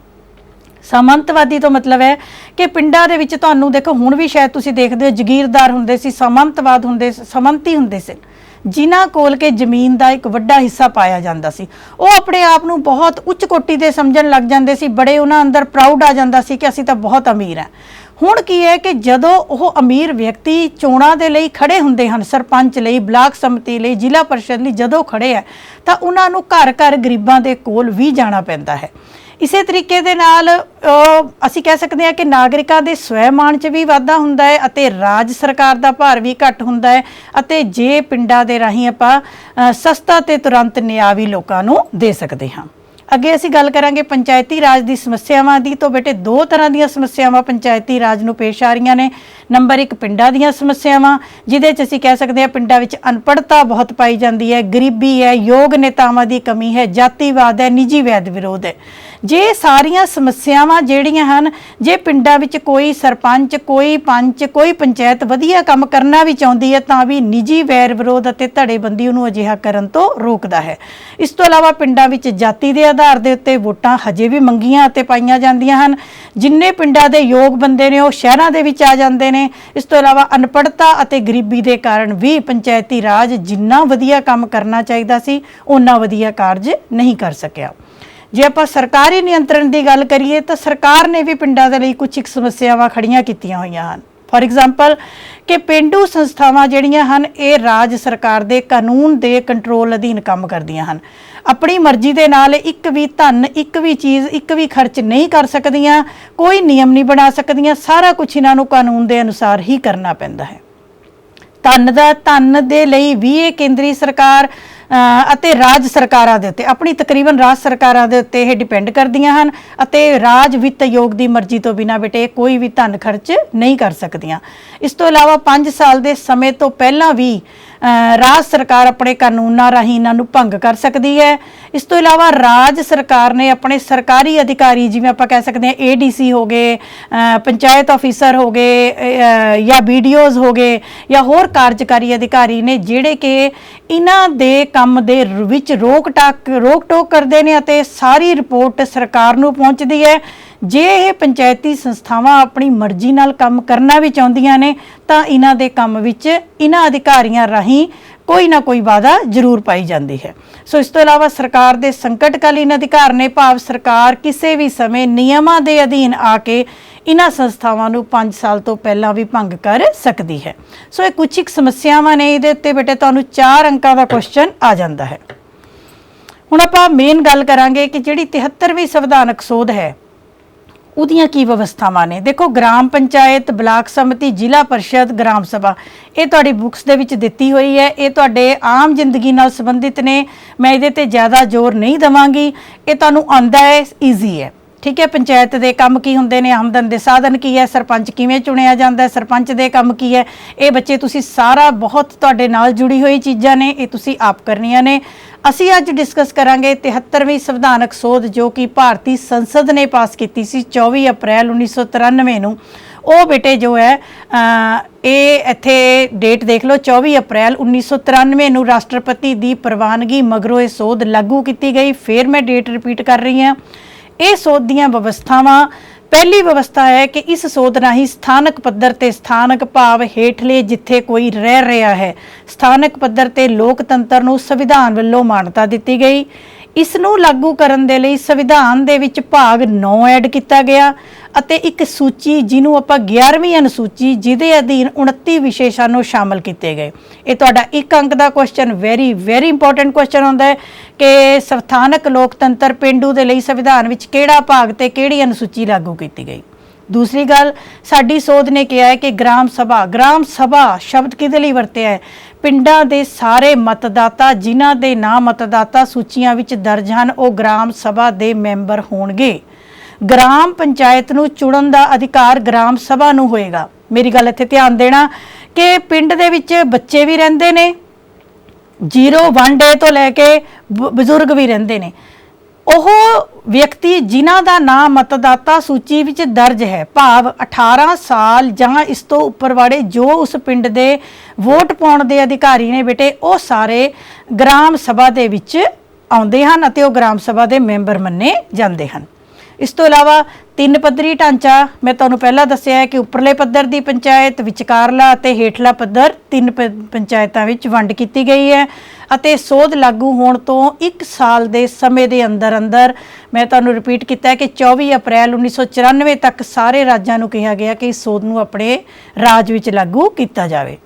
ਸਾਮੰਤਵਾਦੀ ਤੋਂ ਮਤਲਬ ਹੈ ਕਿ ਪਿੰਡਾਂ ਦੇ ਵਿੱਚ ਤੁਹਾਨੂੰ ਦੇਖੋ, ਹੁਣ ਵੀ ਸ਼ਾਇਦ ਤੁਸੀਂ ਦੇਖਦੇ ਹੋ, ਜਗੀਰਦਾਰ ਹੁੰਦੇ ਸੀ, ਸਾਮੰਤਵਾਦ ਹੁੰਦੇ, ਸਾਮੰਤੀ ਹੁੰਦੇ ਸੀ, ਜਿਨ੍ਹਾਂ ਕੋਲ ਕੇ ਜ਼ਮੀਨ ਦਾ ਇੱਕ ਵੱਡਾ ਹਿੱਸਾ ਪਾਇਆ ਜਾਂਦਾ ਸੀ। ਉਹ ਆਪਣੇ ਆਪ ਨੂੰ ਬਹੁਤ ਉੱਚ ਕੋਟੀ ਦੇ ਸਮਝਣ ਲੱਗ ਜਾਂਦੇ ਸੀ, ਬੜੇ ਉਹਨਾਂ ਅੰਦਰ ਪ੍ਰਾਊਡ ਆ ਜਾਂਦਾ ਸੀ ਕਿ ਅਸੀਂ ਤਾਂ ਬਹੁਤ ਅਮੀਰ ਹਾਂ। ਹੁਣ ਕੀ ਹੈ ਕਿ ਜਦੋਂ ਉਹ ਅਮੀਰ ਵਿਅਕਤੀ ਚੋਣਾਂ ਦੇ ਲਈ ਖੜੇ ਹੁੰਦੇ ਹਨ, ਸਰਪੰਚ ਲਈ, ਬਲਾਕ ਸਮਿਤੀ ਲਈ, ਜ਼ਿਲ੍ਹਾ ਪਰਿਸ਼ਦ ਲਈ ਜਦੋਂ ਖੜੇ ਹੈ ਤਾਂ ਉਹਨਾਂ ਨੂੰ ਘਰ ਘਰ ਗਰੀਬਾਂ ਦੇ ਕੋਲ ਵੀ ਜਾਣਾ ਪੈਂਦਾ ਹੈ। ਇਸੇ ਤਰੀਕੇ ਦੇ ਨਾਲ ਅਸੀਂ ਕਹਿ ਸਕਦੇ ਹਾਂ ਕਿ ਨਾਗਰਿਕਾਂ ਦੇ ਸਵੈਮਾਨ 'ਚ ਵੀ ਵਾਧਾ ਹੁੰਦਾ ਹੈ ਅਤੇ ਰਾਜ ਸਰਕਾਰ ਦਾ ਭਾਰ ਵੀ ਘੱਟ ਹੁੰਦਾ ਹੈ, ਅਤੇ ਜੇ ਪਿੰਡਾਂ ਦੇ ਰਾਹੀਂ ਆਪਾਂ ਸਸਤਾ ਤੇ ਤੁਰੰਤ ਨਿਆਂ ਵੀ ਲੋਕਾਂ ਨੂੰ ਦੇ ਸਕਦੇ ਹਾਂ। ਅੱਗੇ ਅਸੀਂ ਗੱਲ ਕਰਾਂਗੇ ਪੰਚਾਇਤੀ ਰਾਜ ਦੀ ਸਮੱਸਿਆਵਾਂ ਦੀ। ਤਾਂ ਬੇਟੇ 2 ਤਰ੍ਹਾਂ ਦੀਆਂ ਸਮੱਸਿਆਵਾਂ ਪੰਚਾਇਤੀ ਰਾਜ ਨੂੰ ਪੇਸ਼ ਆ ਰਹੀਆਂ ਨੇ। ਨੰਬਰ 1 ਪਿੰਡਾਂ ਦੀਆਂ ਸਮੱਸਿਆਵਾਂ, ਜਿਹਦੇ 'ਚ ਅਸੀਂ ਕਹਿ ਸਕਦੇ ਹਾਂ ਪਿੰਡਾਂ ਵਿੱਚ ਅਨਪੜ੍ਹਤਾ ਬਹੁਤ ਪਾਈ ਜਾਂਦੀ ਹੈ, ਗਰੀਬੀ ਹੈ, ਯੋਗ ਨੇਤਾਵਾਂ ਦੀ ਕਮੀ ਹੈ, ਜਾਤੀਵਾਦ ਹੈ, ਨਿੱਜੀ ਵੈਦ ਵਿਰੋਧ ਹੈ। ਜੇ ਸਾਰੀਆਂ ਸਮੱਸਿਆਵਾਂ ਜਿਹੜੀਆਂ ਹਨ, ਜੇ ਪਿੰਡਾਂ ਵਿੱਚ ਕੋਈ ਸਰਪੰਚ, ਕੋਈ ਪੰਚ, ਕੋਈ ਪੰਚਾਇਤ ਵਧੀਆ ਕੰਮ ਕਰਨਾ ਵੀ ਚਾਹੁੰਦੀ ਹੈ ਤਾਂ ਵੀ ਨਿੱਜੀ ਵੈਰ ਵਿਰੋਧ ਅਤੇ ਧੜੇਬੰਦੀ ਉਹਨੂੰ ਅਜਿਹਾ ਕਰਨ ਤੋਂ ਰੋਕਦਾ ਹੈ। ਇਸ ਤੋਂ ਇਲਾਵਾ ਪਿੰਡਾਂ ਵਿੱਚ ਜਾਤੀ ਦੇ ਆਧਾਰ ਦੇ ਉੱਤੇ ਵੋਟਾਂ ਹਜੇ ਵੀ ਮੰਗੀਆਂ ਅਤੇ ਪਾਈਆਂ ਜਾਂਦੀਆਂ ਹਨ। ਜਿੰਨੇ ਪਿੰਡਾਂ ਦੇ ਯੋਗ ਬੰਦੇ ਨੇ ਉਹ ਸ਼ਹਿਰਾਂ ਦੇ ਵਿੱਚ ਆ ਜਾਂਦੇ ਨੇ। ਇਸ ਤੋਂ ਇਲਾਵਾ ਅਨਪੜ੍ਹਤਾ ਅਤੇ ਗਰੀਬੀ ਦੇ ਕਾਰਨ ਵੀ ਪੰਚਾਇਤੀ ਰਾਜ ਜਿੰਨਾ ਵਧੀਆ ਕੰਮ ਕਰਨਾ ਚਾਹੀਦਾ ਸੀ ਓਨਾ ਵਧੀਆ ਕਾਰਜ ਨਹੀਂ ਕਰ ਸਕਿਆ। ਜੇ ਆਪਾਂ ਸਰਕਾਰੀ ਨਿਯੰਤਰਣ ਦੀ ਗੱਲ ਕਰੀਏ ਤਾਂ ਸਰਕਾਰ ਨੇ ਵੀ ਪਿੰਡਾਂ ਦੇ ਲਈ ਕੁਝ ਸਮੱਸਿਆਵਾਂ ਖੜੀਆਂ ਕੀਤੀਆਂ ਹੋਈਆਂ ਹਨ। ਫॉर एग्जांपल ਕਿ ਪੇਂਡੂ ਸੰਸਥਾਵਾਂ ਜਿਹੜੀਆਂ ਹਨ ਇਹ ਰਾਜ ਸਰਕਾਰ ਦੇ ਕਾਨੂੰਨ ਦੇ ਕੰਟਰੋਲ ਅਧੀਨ ਕੰਮ ਕਰਦੀਆਂ ਹਨ। ਆਪਣੀ ਮਰਜ਼ੀ ਦੇ ਨਾਲ ਇੱਕ ਵੀ ਧਨ, ਇੱਕ ਵੀ ਚੀਜ਼, ਇੱਕ ਵੀ ਖਰਚ ਨਹੀਂ ਕਰ ਸਕਦੀਆਂ, ਕੋਈ ਨਿਯਮ ਨਹੀਂ ਬਣਾ ਸਕਦੀਆਂ। ਸਾਰਾ ਕੁਝ ਇਹਨਾਂ ਨੂੰ ਕਾਨੂੰਨ ਦੇ ਅਨੁਸਾਰ ਹੀ ਕਰਨਾ ਪੈਂਦਾ ਹੈ। ਧਨ ਦੇ ਲਈ ਵੀ ਇਹ ਕੇਂਦਰੀ ਸਰਕਾਰ ਅਤੇ ਰਾਜ ਸਰਕਾਰਾਂ ਦੇ ਉੱਤੇ, ਆਪਣੀ ਤਕਰੀਬਨ ਰਾਜ ਸਰਕਾਰਾਂ ਦੇ ਉੱਤੇ ਇਹ ਡਿਪੈਂਡ ਕਰਦੀਆਂ ਹਨ ਅਤੇ ਰਾਜ ਵਿੱਤ ਆਯੋਗ ਦੀ ਮਰਜ਼ੀ ਤੋਂ ਬਿਨਾਂ ਬੇਟੇ ਕੋਈ ਵੀ ਧਨ ਖਰਚ ਨਹੀਂ ਕਰ ਸਕਦੀਆਂ। ਇਸ ਤੋਂ ਇਲਾਵਾ 5 ਸਾਲ ਦੇ ਸਮੇਂ ਤੋਂ ਪਹਿਲਾਂ ਵੀ ਰਾਜ ਸਰਕਾਰ ਆਪਣੇ ਕਾਨੂੰਨਾਂ ਰਾਹੀਂ ਇਹਨਾਂ ਨੂੰ ਭੰਗ ਕਰ ਸਕਦੀ ਹੈ। ਇਸ ਤੋਂ ਇਲਾਵਾ ਰਾਜ ਸਰਕਾਰ ਨੇ ਆਪਣੇ ਸਰਕਾਰੀ ਅਧਿਕਾਰੀ, ਜਿਵੇਂ ਆਪਾਂ ਕਹਿ ਸਕਦੇ ਹਾਂ ADC ਹੋ ਗਏ, ਪੰਚਾਇਤ ਆਫੀਸਰ ਹੋ ਗਏ, ਜਾਂ BDOs ਹੋ ਗਏ, ਜਾਂ ਹੋਰ ਕਾਰਜਕਾਰੀ ਅਧਿਕਾਰੀ ਨੇ ਜਿਹੜੇ ਕਿ ਇਹਨਾਂ ਦੇ ਕੰਮ ਦੇ ਵਿੱਚ ਰੋਕ ਟੋਕ ਕਰਦੇ ਨੇ ਅਤੇ ਸਾਰੀ ਰਿਪੋਰਟ ਸਰਕਾਰ ਨੂੰ ਪਹੁੰਚਦੀ ਹੈ। ਜੇ ਇਹ ਪੰਚਾਇਤੀ ਸੰਸਥਾਵਾਂ ਆਪਣੀ ਮਰਜ਼ੀ ਨਾਲ ਕੰਮ ਕਰਨਾ ਵੀ ਚਾਹੁੰਦੀਆਂ ਨੇ ਤਾਂ ਇਹਨਾਂ ਦੇ ਕੰਮ ਵਿੱਚ ਇਹਨਾਂ ਅਧਿਕਾਰੀਆਂ ਰਾਹੀਂ ਕੋਈ ਨਾ ਕੋਈ ਵਾਧਾ ਜ਼ਰੂਰ ਪਾਈ ਜਾਂਦੀ ਹੈ। ਸੋ ਇਸ ਤੋਂ ਇਲਾਵਾ ਸਰਕਾਰ ਦੇ ਸੰਕਟਕਾਲੀਨ ਅਧਿਕਾਰ ਨੇ, ਭਾਵ ਸਰਕਾਰ ਕਿਸੇ ਵੀ ਸਮੇਂ ਨਿਯਮਾਂ ਦੇ ਅਧੀਨ ਆ ਕੇ ਇਹਨਾਂ ਸੰਸਥਾਵਾਂ ਨੂੰ 5 ਸਾਲ ਤੋਂ ਪਹਿਲਾਂ ਵੀ ਭੰਗ ਕਰ ਸਕਦੀ ਹੈ। ਸੋ ਇਹ ਕੁਝ ਇੱਕ ਸਮੱਸਿਆਵਾਂ ਨੇ। ਇਹਦੇ ਉੱਤੇ ਬੇਟੇ ਤੁਹਾਨੂੰ 4 ਅੰਕਾਂ ਦਾ ਕੁਐਸਚਨ ਆ ਜਾਂਦਾ ਹੈ। ਹੁਣ ਆਪਾਂ ਮੇਨ ਗੱਲ ਕਰਾਂਗੇ ਕਿ ਜਿਹੜੀ 73ਵੀਂ ਸੰਵਿਧਾਨਕ ਸੋਧ ਹੈ ਉਹਦੀਆਂ ਕੀ ਵਿਵਸਥਾਵਾਂ ਨੇ। ਦੇਖੋ, ਗ੍ਰਾਮ ਪੰਚਾਇਤ, ਬਲਾਕ ਸਮਿਤੀ, ਜ਼ਿਲ੍ਹਾ ਪਰਿਸ਼ਦ, ਗ੍ਰਾਮ ਸਭਾ, ਇਹ ਤੁਹਾਡੀ ਬੁੱਕਸ ਦੇ ਵਿੱਚ ਦਿੱਤੀ ਹੋਈ ਹੈ। ਇਹ ਤੁਹਾਡੇ ਆਮ ਜ਼ਿੰਦਗੀ ਨਾਲ ਸੰਬੰਧਿਤ ਨੇ। ਮੈਂ ਇਹਦੇ ਤੇ ਜ਼ਿਆਦਾ ਜ਼ੋਰ ਨਹੀਂ ਦੇਵਾਂਗੀ, ਇਹ ਤੁਹਾਨੂੰ ਆਉਂਦਾ ਹੈ, ਈਜ਼ੀ ਹੈ। ਠੀਕ ਹੈ। ਪੰਚਾਇਤ ਦੇ ਕੰਮ ਕੀ ਹੁੰਦੇ ਨੇ, ਆਮਦਨ ਦੇ ਸਾਧਨ ਕੀ ਹੈ, ਸਰਪੰਚ ਕਿਵੇਂ ਚੁਣਿਆ ਜਾਂਦਾ ਹੈ, ਸਰਪੰਚ ਦੇ ਕੰਮ ਕੀ ਹੈ, ਇਹ ਬੱਚੇ ਤੁਸੀਂ ਸਾਰਾ ਬਹੁਤ ਤੁਹਾਡੇ ਨਾਲ ਜੁੜੀ ਹੋਈ ਚੀਜ਼ਾਂ ਨੇ, ਇਹ ਤੁਸੀਂ ਆਪ ਕਰਨੀਆਂ ਨੇ। ਅਸੀਂ ਅੱਜ ਡਿਸਕਸ ਕਰਾਂਗੇ 73ਵੀਂ ਸੰਵਿਧਾਨਕ ਸੋਧ ਜੋ ਕਿ ਭਾਰਤੀ ਸੰਸਦ ਨੇ ਪਾਸ ਕੀਤੀ ਸੀ 24 ਅਪ੍ਰੈਲ 1993 ਨੂੰ। ਉਹ ਬੇਟੇ ਜੋ ਹੈ ਇਹ ਇੱਥੇ ਡੇਟ ਦੇਖ ਲਓ, 24 ਅਪ੍ਰੈਲ 1993 ਨੂੰ ਰਾਸ਼ਟਰਪਤੀ ਦੀ ਪ੍ਰਵਾਨਗੀ ਮਗਰੋਂ ਇਹ ਸੋਧ ਲਾਗੂ ਕੀਤੀ ਗਈ। ਫਿਰ ਮੈਂ ਡੇਟ ਰਿਪੀਟ ਕਰ ਰਹੀ ਹਾਂ। ਇਹ ਸੋਧ ਦੀਆਂ ਵਿਵਸਥਾਵਾਂ, ਪਹਿਲੀ ਵਿਵਸਥਾ ਹੈ ਕਿ ਇਸ ਸੋਧ ਰਾਹੀਂ ਸਥਾਨਕ ਪੱਧਰ ਤੇ, ਸਥਾਨਕ ਭਾਵ ਹੇਠਲੇ ਜਿੱਥੇ ਕੋਈ ਰਹਿ ਰਿਹਾ ਹੈ, ਸਥਾਨਕ ਪੱਧਰ ਤੇ ਲੋਕਤੰਤਰ ਨੂੰ ਸੰਵਿਧਾਨ ਵੱਲੋਂ ਮਾਨਤਾ ਦਿੱਤੀ ਗਈ। ਇਸ ਨੂੰ ਲਾਗੂ ਕਰਨ ਦੇ ਲਈ ਸੰਵਿਧਾਨ ਦੇ ਵਿੱਚ ਭਾਗ 9 ਐਡ ਕੀਤਾ ਗਿਆ ਅਤੇ ਇੱਕ ਸੂਚੀ ਜਿਹਨੂੰ ਆਪਾਂ 11ਵੀਂ ਅਨੁਸੂਚੀ, ਜਿਹਦੇ ਅਧੀਨ 29 ਵਿਸ਼ੇ ਸਾਨੂੰ ਸ਼ਾਮਲ ਕੀਤੇ ਗਏ। ਇਹ ਤੁਹਾਡਾ 1 ਅੰਕ ਦਾ ਕੁਐਸਚਨ, ਵੈਰੀ ਇੰਪੋਰਟੈਂਟ ਕੁਐਸਚਨ ਹੁੰਦਾ ਹੈ ਕਿ ਸਥਾਨਕ ਲੋਕਤੰਤਰ ਪੇਂਡੂ ਦੇ ਲਈ ਸੰਵਿਧਾਨ ਵਿੱਚ ਕਿਹੜਾ ਭਾਗ ਤੇ ਕਿਹੜੀ ਅਨੁਸੂਚੀ ਲਾਗੂ ਕੀਤੀ ਗਈ। ਦੂਸਰੀ ਗੱਲ, ਸਾਡੀ ਸੋਧ ਨੇ ਕਿਹਾ ਹੈ ਕਿ ਗ੍ਰਾਮ ਸਭਾ ਸ਼ਬਦ ਕਿਹਦੇ ਲਈ ਵਰਤਿਆ ਹੈ? ਪਿੰਡਾਂ ਦੇ ਸਾਰੇ ਮਤਦਾਤਾ ਜਿਨ੍ਹਾਂ ਦੇ ਨਾਮ ਮਤਦਾਤਾ ਸੂਚੀਆਂ ਵਿੱਚ ਦਰਜ ਹਨ ਉਹ ਗ੍ਰਾਮ ਸਭਾ ਦੇ ਮੈਂਬਰ ਹੋਣਗੇ। ਗ੍ਰਾਮ ਪੰਚਾਇਤ ਨੂੰ ਚੁਣਨ ਦਾ ਅਧਿਕਾਰ ਗ੍ਰਾਮ ਸਭਾ ਨੂੰ ਹੋਏਗਾ। ਮੇਰੀ ਗੱਲ ਇੱਥੇ ਧਿਆਨ ਦੇਣਾ ਕਿ ਪਿੰਡ ਦੇ ਵਿੱਚ ਬੱਚੇ ਵੀ ਰਹਿੰਦੇ ਨੇ, 0-1 ਡੇ ਤੋਂ ਲੈ ਕੇ ਬਜ਼ੁਰਗ ਵੀ ਰਹਿੰਦੇ ਨੇ। ਉਹ ਵਿਅਕਤੀ ਜਿਨ੍ਹਾਂ ਦਾ ਨਾਮ ਮਤਦਾਤਾ ਸੂਚੀ ਵਿੱਚ ਦਰਜ ਹੈ, ਭਾਵ 18 ਸਾਲ ਜਾਂ ਇਸ ਤੋਂ ਉੱਪਰ ਵਾਲੇ ਜੋ ਉਸ ਪਿੰਡ ਦੇ ਵੋਟ ਪਾਉਣ ਦੇ ਅਧਿਕਾਰੀ ਨੇ ਬੇਟੇ, ਉਹ ਸਾਰੇ ਗ੍ਰਾਮ ਸਭਾ ਦੇ ਵਿੱਚ ਆਉਂਦੇ ਹਨ ਅਤੇ ਉਹ ਗ੍ਰਾਮ ਸਭਾ ਦੇ ਮੈਂਬਰ ਮੰਨੇ ਜਾਂਦੇ ਹਨ। ਇਸ ਤੋਂ ਇਲਾਵਾ 3 ਪੱਧਰੀ ਢਾਂਚਾ, ਮੈਂ ਤੁਹਾਨੂੰ ਪਹਿਲਾਂ ਦੱਸਿਆ ਹੈ ਕਿ ਉੱਪਰਲੇ ਪੱਧਰ ਦੀ ਪੰਚਾਇਤ, ਵਿਚਕਾਰਲਾ ਅਤੇ ਹੇਠਲਾ ਪੱਧਰ 3 ਪੰਚਾਇਤਾਂ ਵਿੱਚ ਵੰਡ ਕੀਤੀ ਗਈ ਹੈ ਅਤੇ ਸੋਧ ਲਾਗੂ ਹੋਣ ਤੋਂ 1 ਸਾਲ ਦੇ ਸਮੇਂ ਦੇ ਅੰਦਰ ਮੈਂ ਤੁਹਾਨੂੰ ਰਿਪੀਟ ਕੀਤਾ ਹੈ ਕਿ 24 ਅਪ੍ਰੈਲ 1994 ਤੱਕ ਸਾਰੇ ਰਾਜਾਂ ਨੂੰ ਕਿਹਾ ਗਿਆ ਕਿ ਇਸ ਸੋਧ ਨੂੰ ਆਪਣੇ ਰਾਜ ਵਿੱਚ ਲਾਗੂ ਕੀਤਾ ਜਾਵੇ।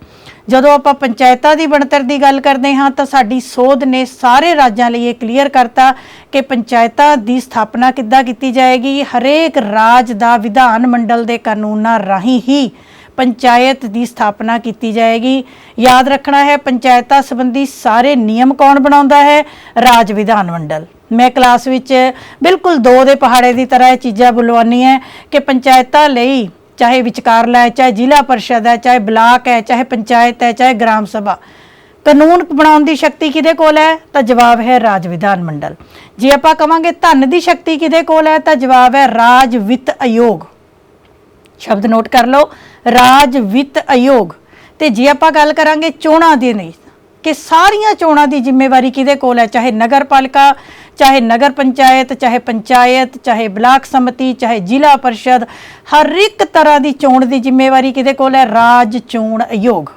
ਜਦੋਂ ਆਪਾਂ ਪੰਚਾਇਤਾਂ ਦੀ ਬਣਤਰ ਦੀ ਗੱਲ ਕਰਦੇ ਹਾਂ ਤਾਂ ਸਾਡੀ ਸੋਧ ਨੇ ਸਾਰੇ ਰਾਜਾਂ ਲਈ ਇਹ ਕਲੀਅਰ ਕਰਤਾ ਕਿ ਪੰਚਾਇਤਾਂ ਦੀ ਸਥਾਪਨਾ ਕਿੱਦਾਂ ਕੀਤੀ ਜਾਏਗੀ। ਹਰੇਕ ਰਾਜ ਦਾ ਵਿਧਾਨ ਮੰਡਲ ਦੇ ਕਾਨੂੰਨਾਂ ਰਾਹੀਂ ਹੀ ਪੰਚਾਇਤ ਦੀ ਸਥਾਪਨਾ ਕੀਤੀ ਜਾਏਗੀ। ਯਾਦ ਰੱਖਣਾ ਹੈ, ਪੰਚਾਇਤਾਂ ਸੰਬੰਧੀ ਸਾਰੇ ਨਿਯਮ ਕੌਣ ਬਣਾਉਂਦਾ ਹੈ? ਰਾਜ ਵਿਧਾਨ ਮੰਡਲ। ਮੈਂ ਕਲਾਸ ਵਿੱਚ ਬਿਲਕੁਲ 2 ਦੇ ਪਹਾੜੇ ਦੀ ਤਰ੍ਹਾਂ ਇਹ ਚੀਜ਼ਾਂ ਬੁਲਵਾਨੀ ਹੈ ਕਿ ਪੰਚਾਇਤਾਂ ਲਈ ਚਾਹੇ ਵਿਚਕਾਰਲਾ ਹੈ, ਚਾਹੇ ਜ਼ਿਲ੍ਹਾ ਪਰਿਸ਼ਦ ਹੈ, ਚਾਹੇ ਬਲਾਕ ਹੈ, ਚਾਹੇ ਪੰਚਾਇਤ ਹੈ, ਚਾਹੇ ਗ੍ਰਾਮ ਸਭਾ, ਕਾਨੂੰਨ ਬਣਾਉਣ ਦੀ ਸ਼ਕਤੀ ਕਿਹਦੇ ਕੋਲ ਹੈ? ਤਾਂ ਜਵਾਬ ਹੈ ਰਾਜ ਵਿਧਾਨ ਮੰਡਲ। ਜੇ ਆਪਾਂ ਕਵਾਂਗੇ ਧਨ ਦੀ ਸ਼ਕਤੀ ਕਿਹਦੇ ਕੋਲ ਹੈ ਤਾਂ ਜਵਾਬ ਹੈ ਰਾਜ ਵਿੱਤ ਆਯੋਗ। ਸ਼ਬਦ ਨੋਟ ਕਰ ਲਓ, ਰਾਜ ਵਿੱਤ ਆਯੋਗ। ਤੇ ਜੇ ਆਪਾਂ ਗੱਲ ਕਰਾਂਗੇ ਚੋਣਾਂ ਦੀ ਨਹੀਂ ਕਿ ਸਾਰੀਆਂ ਚੋਣਾਂ ਦੀ ਜ਼ਿੰਮੇਵਾਰੀ ਕਿਹਦੇ ਕੋਲ ਹੈ? ਚਾਹੇ ਨਗਰ ਪਾਲਿਕਾ, ਚਾਹੇ ਨਗਰ ਪੰਚਾਇਤ, ਚਾਹੇ ਪੰਚਾਇਤ, ਚਾਹੇ ਬਲਾਕ ਸਮਿਤੀ, ਚਾਹੇ ਜ਼ਿਲ੍ਹਾ ਪਰਿਸ਼ਦ, ਹਰ ਇੱਕ ਤਰ੍ਹਾਂ ਦੀ ਚੋਣ ਦੀ ਜ਼ਿੰਮੇਵਾਰੀ ਕਿਹਦੇ ਕੋਲ ਹੈ? ਰਾਜ ਚੋਣ ਆਯੋਗ।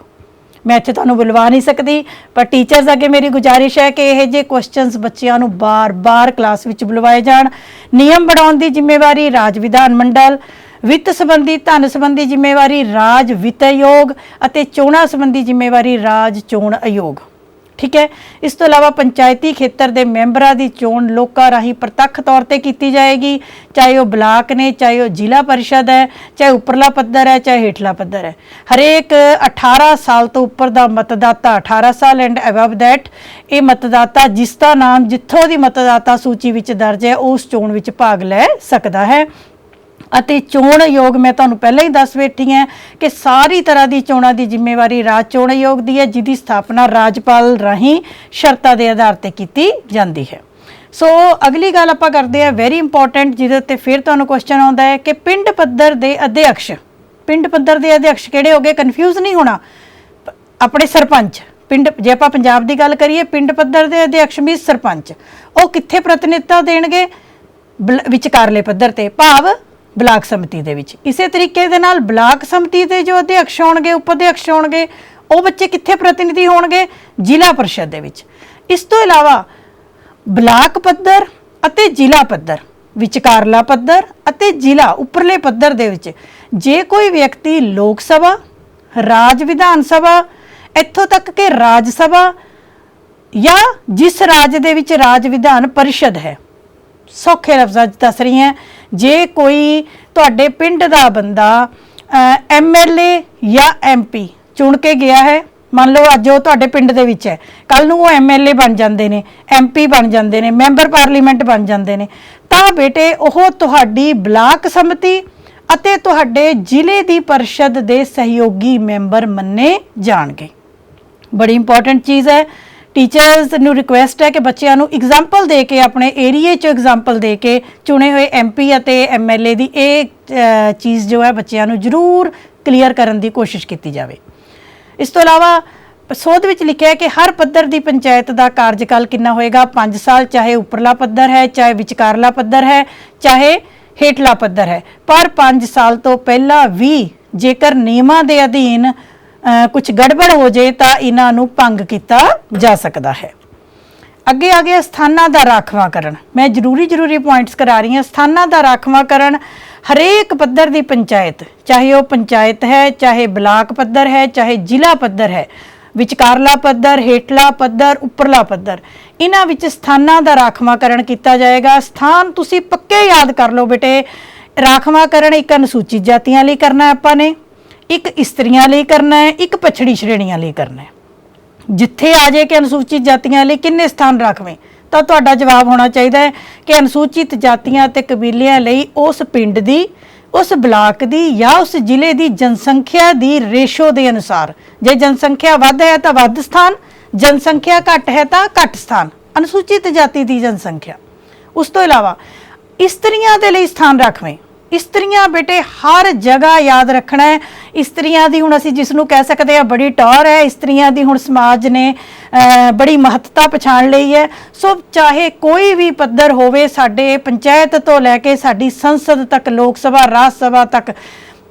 ਮੈਂ ਇੱਥੇ ਤੁਹਾਨੂੰ ਬੁਲਵਾ ਨਹੀਂ ਸਕਦੀ, ਪਰ ਟੀਚਰਸ ਅੱਗੇ ਮੇਰੀ ਗੁਜ਼ਾਰਿਸ਼ ਹੈ ਕਿ ਇਹ ਜਿਹੇ ਕੁਐਸਚਨਸ ਬੱਚਿਆਂ ਨੂੰ ਬਾਰ-ਬਾਰ ਕਲਾਸ ਵਿੱਚ ਬੁਲਵਾਏ ਜਾਣ। ਨਿਯਮ ਬਣਾਉਣ ਦੀ ਜ਼ਿੰਮੇਵਾਰੀ ਰਾਜ ਵਿਧਾਨ ਮੰਡਲ, ਵਿੱਤ ਸੰਬੰਧੀ ਧਨ ਸੰਬੰਧੀ ਜ਼ਿੰਮੇਵਾਰੀ ਰਾਜ ਵਿੱਤ ਆਯੋਗ ਅਤੇ ਚੋਣਾਂ ਸੰਬੰਧੀ ਜ਼ਿੰਮੇਵਾਰੀ ਰਾਜ ਚੋਣ ਆਯੋਗ। ਠੀਕ ਹੈ। ਇਸ ਤੋਂ ਇਲਾਵਾ ਪੰਚਾਇਤੀ ਖੇਤਰ ਦੇ ਮੈਂਬਰਾਂ ਦੀ ਚੋਣ ਲੋਕਾਂ ਰਾਹੀਂ ਪ੍ਰਤੱਖ ਤੌਰ ਤੇ ਕੀਤੀ ਜਾਏਗੀ, ਚਾਹੇ ਉਹ ਬਲਾਕ ਨੇ, ਚਾਹੇ ਉਹ ਜ਼ਿਲ੍ਹਾ ਪਰਿਸ਼ਦ ਹੈ, ਚਾਹੇ ਉੱਪਰਲਾ ਪੱਧਰ ਹੈ, ਚਾਹੇ ਹੇਠਲਾ ਪੱਧਰ ਹੈ। ਹਰੇਕ 18 ਸਾਲ ਤੋਂ ਉੱਪਰ ਦਾ ਮਤਦਾਤਾ, 18 ਸਾਲ ਐਂਡ ਅਬਵ ਦੈਟ, ਇਹ ਮਤਦਾਤਾ ਜਿਸ ਦਾ ਨਾਮ ਜਿੱਥੋਂ ਦੀ ਮਤਦਾਤਾ ਸੂਚੀ ਵਿੱਚ ਦਰਜ ਹੈ ਉਸ ਚੋਣ ਵਿੱਚ ਭਾਗ ਲੈ ਸਕਦਾ ਹੈ। ਅਤੇ ਚੋਣ ਆਯੋਗ ਮੈਂ ਤੁਹਾਨੂੰ ਪਹਿਲਾਂ ਹੀ ਦੱਸ ਬੈਠੀ ਹਾਂ ਕਿ ਸਾਰੀ ਤਰ੍ਹਾਂ ਦੀ ਚੋਣਾਂ ਦੀ ਜ਼ਿੰਮੇਵਾਰੀ ਰਾਜ ਚੋਣ ਆਯੋਗ ਦੀ ਹੈ, ਜਿਹਦੀ ਸਥਾਪਨਾ ਰਾਜਪਾਲ ਰਾਹੀਂ ਸ਼ਰਤਾਂ ਦੇ ਆਧਾਰ ਤੇ ਕੀਤੀ ਜਾਂਦੀ ਹੈ। ਸੋ ਅਗਲੀ ਗੱਲ ਆਪਾਂ ਕਰਦੇ ਹਾਂ ਵੈਰੀ ਇੰਪੋਰਟੈਂਟ, ਜਿਹਦੇ ਉੱਤੇ ਫਿਰ ਤੁਹਾਨੂੰ ਕੁਐਸਚਨ ਆਉਂਦਾ ਹੈ ਕਿ ਪਿੰਡ ਪੱਧਰ ਦੇ ਅਧਿਕਸ਼ ਕਿਹੜੇ ਹੋਗੇ? ਕਨਫਿਊਜ਼ ਨਹੀਂ ਹੋਣਾ। ਆਪਣੇ ਸਰਪੰਚ ਪਿੰਡ, ਜੇ ਆਪਾਂ ਪੰਜਾਬ ਦੀ ਗੱਲ ਕਰੀਏ, ਪਿੰਡ ਪੱਧਰ ਦੇ ਅਧਿਕਸ਼ ਮੀਨਸ ਸਰਪੰਚ, ਉਹ ਕਿੱਥੇ ਪ੍ਰਤੀਨਿਧਤਾ ਦੇਣਗੇ? ਵਿਚਕਾਰਲੇ ਪੱਧਰ ਤੇ, ਭਾਵ ਬਲਾਕ ਸਮਿਤੀ ਦੇ ਵਿੱਚ। ਇਸੇ ਤਰੀਕੇ ਦੇ ਨਾਲ ਬਲਾਕ ਸਮਿਤੀ ਦੇ ਜੋ ਅਧਿਕਸ਼ ਹੋਣਗੇ, ਉਪ ਅਧਿਕਸ਼ ਹੋਣਗੇ, ਉਹ ਬੱਚੇ ਕਿੱਥੇ ਪ੍ਰਤੀਨਿਧੀ ਹੋਣਗੇ? ਜ਼ਿਲ੍ਹਾ ਪਰਿਸ਼ਦ ਦੇ ਵਿੱਚ। ਇਸ ਤੋਂ ਇਲਾਵਾ ਬਲਾਕ ਪੱਧਰ ਅਤੇ ਜ਼ਿਲ੍ਹਾ ਪੱਧਰ, ਵਿਚਕਾਰਲਾ ਪੱਧਰ ਅਤੇ ਜ਼ਿਲ੍ਹਾ ਉੱਪਰਲੇ ਪੱਧਰ ਦੇ ਵਿੱਚ ਜੇ ਕੋਈ ਵਿਅਕਤੀ ਲੋਕ ਸਭਾ, ਰਾਜ ਵਿਧਾਨ ਸਭਾ, ਇੱਥੋਂ ਤੱਕ ਕਿ ਰਾਜ ਸਭਾ ਜਾਂ ਜਿਸ ਰਾਜ ਦੇ ਵਿੱਚ ਰਾਜ ਵਿਧਾਨ ਪਰਿਸ਼ਦ ਹੈ, ਸੌਖੇ ਲਫ਼ਜ਼ਾਂ 'ਚ ਦੱਸ ਰਹੀ ਹਾਂ, ਜੇ ਕੋਈ ਤੁਹਾਡੇ ਪਿੰਡ ਦਾ ਬੰਦਾ MLA ਜਾਂ MP ਚੁਣ ਕੇ ਗਿਆ ਹੈ, ਮੰਨ ਲਓ ਅੱਜ ਉਹ ਤੁਹਾਡੇ ਪਿੰਡ ਦੇ ਵਿੱਚ ਹੈ, ਕੱਲ ਨੂੰ ਉਹ MLA ਬਣ ਜਾਂਦੇ ਨੇ, MP ਬਣ ਜਾਂਦੇ ਨੇ, ਮੈਂਬਰ ਪਾਰਲੀਮੈਂਟ ਬਣ ਜਾਂਦੇ ਨੇ, ਤਾਂ ਬੇਟੇ ਉਹ ਤੁਹਾਡੀ ਬਲਾਕ ਸਮਿਤੀ ਅਤੇ ਤੁਹਾਡੇ ਜ਼ਿਲ੍ਹੇ ਦੀ ਪਰਿਸ਼ਦ ਦੇ ਸਹਿਯੋਗੀ ਮੈਂਬਰ ਮੰਨੇ ਜਾਣਗੇ। ਬੜੀ ਇੰਪੋਰਟੈਂਟ ਚੀਜ਼ ਹੈ। ਟੀਚਰਸ ਨੂੰ ਰਿਕੁਐਸਟ ਹੈ ਕਿ ਬੱਚਿਆਂ ਨੂੰ ਐਗਜ਼ਾਮਪਲ ਦੇ ਕੇ, ਆਪਣੇ ਏਰੀਏ 'ਚ ਐਗਜ਼ਾਮਪਲ ਦੇ ਕੇ ਚੁਣੇ ਹੋਏ MP ਅਤੇ MLA ਦੀ ਇਹ ਚੀਜ਼ ਜੋ ਹੈ ਬੱਚਿਆਂ ਨੂੰ ਜ਼ਰੂਰ ਕਲੀਅਰ ਕਰਨ ਦੀ ਕੋਸ਼ਿਸ਼ ਕੀਤੀ ਜਾਵੇ। ਇਸ ਤੋਂ ਇਲਾਵਾ ਸੋਧ ਵਿੱਚ ਲਿਖਿਆ ਕਿ ਹਰ ਪੱਧਰ ਦੀ ਪੰਚਾਇਤ ਦਾ ਕਾਰਜਕਾਲ ਕਿੰਨਾ ਹੋਏਗਾ? 5 ਸਾਲ, ਚਾਹੇ ਉੱਪਰਲਾ ਪੱਧਰ ਹੈ, ਚਾਹੇ ਵਿਚਕਾਰਲਾ ਪੱਧਰ ਹੈ, ਚਾਹੇ ਹੇਠਲਾ ਪੱਧਰ ਹੈ। ਪਰ 5 ਸਾਲ ਤੋਂ ਪਹਿਲਾਂ ਵੀ ਜੇਕਰ ਨਿਯਮਾਂ ਦੇ ਅਧੀਨ ਕੁਝ ਗੜਬੜ ਹੋ ਜੇ ਤਾਂ ਇਹਨਾਂ ਨੂੰ ਭੰਗ ਕੀਤਾ ਜਾ ਸਕਦਾ ਹੈ। ਅੱਗੇ ਆ ਗਿਆ ਸਥਾਨਾਂ ਦਾ ਰਾਖਵਾਂਕਰਨ। ਮੈਂ ਜ਼ਰੂਰੀ ਪੁਆਇੰਟਸ ਕਰਾ ਰਹੀ ਹਾਂ। ਸਥਾਨਾਂ ਦਾ ਰਾਖਵਾਂਕਰਨ ਹਰੇਕ ਪੱਧਰ ਦੀ ਪੰਚਾਇਤ, ਚਾਹੇ ਉਹ ਪੰਚਾਇਤ ਹੈ, ਚਾਹੇ ਬਲਾਕ ਪੱਧਰ ਹੈ, ਚਾਹੇ ਜ਼ਿਲ੍ਹਾ ਪੱਧਰ ਹੈ, ਵਿਚਕਾਰਲਾ ਪੱਧਰ, ਹੇਠਲਾ ਪੱਧਰ, ਉੱਪਰਲਾ ਪੱਧਰ, ਇਹਨਾਂ ਵਿੱਚ ਸਥਾਨਾਂ ਦਾ ਰਾਖਵਾਂਕਰਨ ਕੀਤਾ ਜਾਏਗਾ। ਸਥਾਨ ਤੁਸੀਂ ਪੱਕੇ ਯਾਦ ਕਰ ਲਓ ਬੇਟੇ। ਰਾਖਵਾਂਕਰਨ ਇੱਕ ਅਨੁਸੂਚਿਤ ਜਾਤੀਆਂ ਲਈ ਕਰਨਾ ਹੈ ਆਪਾਂ ਨੇ, ਇੱਕ ਇਸਤਰੀਆਂ ਲਈ ਕਰਨਾ ਹੈ, ਇੱਕ ਪਛੜੀ ਸ਼੍ਰੇਣੀਆਂ ਲਈ ਕਰਨਾ ਹੈ। ਜਿੱਥੇ ਆ ਜਾਏ ਕਿ ਅਨੁਸੂਚਿਤ ਜਾਤੀਆਂ ਲਈ ਕਿੰਨੇ ਸਥਾਨ ਰਾਖਵੇਂ, ਤਾਂ ਤੁਹਾਡਾ ਜਵਾਬ ਹੋਣਾ ਚਾਹੀਦਾ ਹੈ ਕਿ ਅਨੁਸੂਚਿਤ ਜਾਤੀਆਂ ਅਤੇ ਕਬੀਲਿਆਂ ਲਈ ਉਸ ਪਿੰਡ ਦੀ, ਉਸ ਬਲਾਕ ਦੀ ਜਾਂ ਉਸ ਜ਼ਿਲ੍ਹੇ ਦੀ ਜਨਸੰਖਿਆ ਦੀ ਰੇਸ਼ੋ ਦੇ ਅਨੁਸਾਰ, ਜੇ ਜਨਸੰਖਿਆ ਵੱਧ ਹੈ ਤਾਂ ਵੱਧ ਸਥਾਨ, ਜਨਸੰਖਿਆ ਘੱਟ ਹੈ ਤਾਂ ਘੱਟ ਸਥਾਨ, ਅਨੁਸੂਚਿਤ ਜਾਤੀ ਦੀ ਜਨਸੰਖਿਆ। ਉਸ ਤੋਂ ਇਲਾਵਾ ਇਸਤਰੀਆਂ ਦੇ ਲਈ ਸਥਾਨ ਰਾਖਵੇਂ। ਇਸਤਰੀਆਂ ਬੇਟੇ ਹਰ ਜਗ੍ਹਾ ਯਾਦ ਰੱਖਣਾ ਹੈ। ਇਸਤਰੀਆਂ ਦੀ ਹੁਣ ਅਸੀਂ ਜਿਸ ਨੂੰ ਕਹਿ ਸਕਦੇ ਹਾਂ ਬੜੀ ਟੌਰ ਹੈ, ਇਸਤਰੀਆਂ ਦੀ ਹੁਣ ਸਮਾਜ ਨੇ ਬੜੀ ਮਹੱਤਤਾ ਪਛਾਣ ਲਈ ਹੈ। ਸੋ ਚਾਹੇ ਕੋਈ ਵੀ ਪੱਧਰ ਹੋਵੇ, ਸਾਡੇ ਪੰਚਾਇਤ ਤੋਂ ਲੈ ਕੇ ਸਾਡੀ ਸੰਸਦ ਤੱਕ, ਲੋਕ ਸਭਾ, ਰਾਜ ਸਭਾ ਤੱਕ,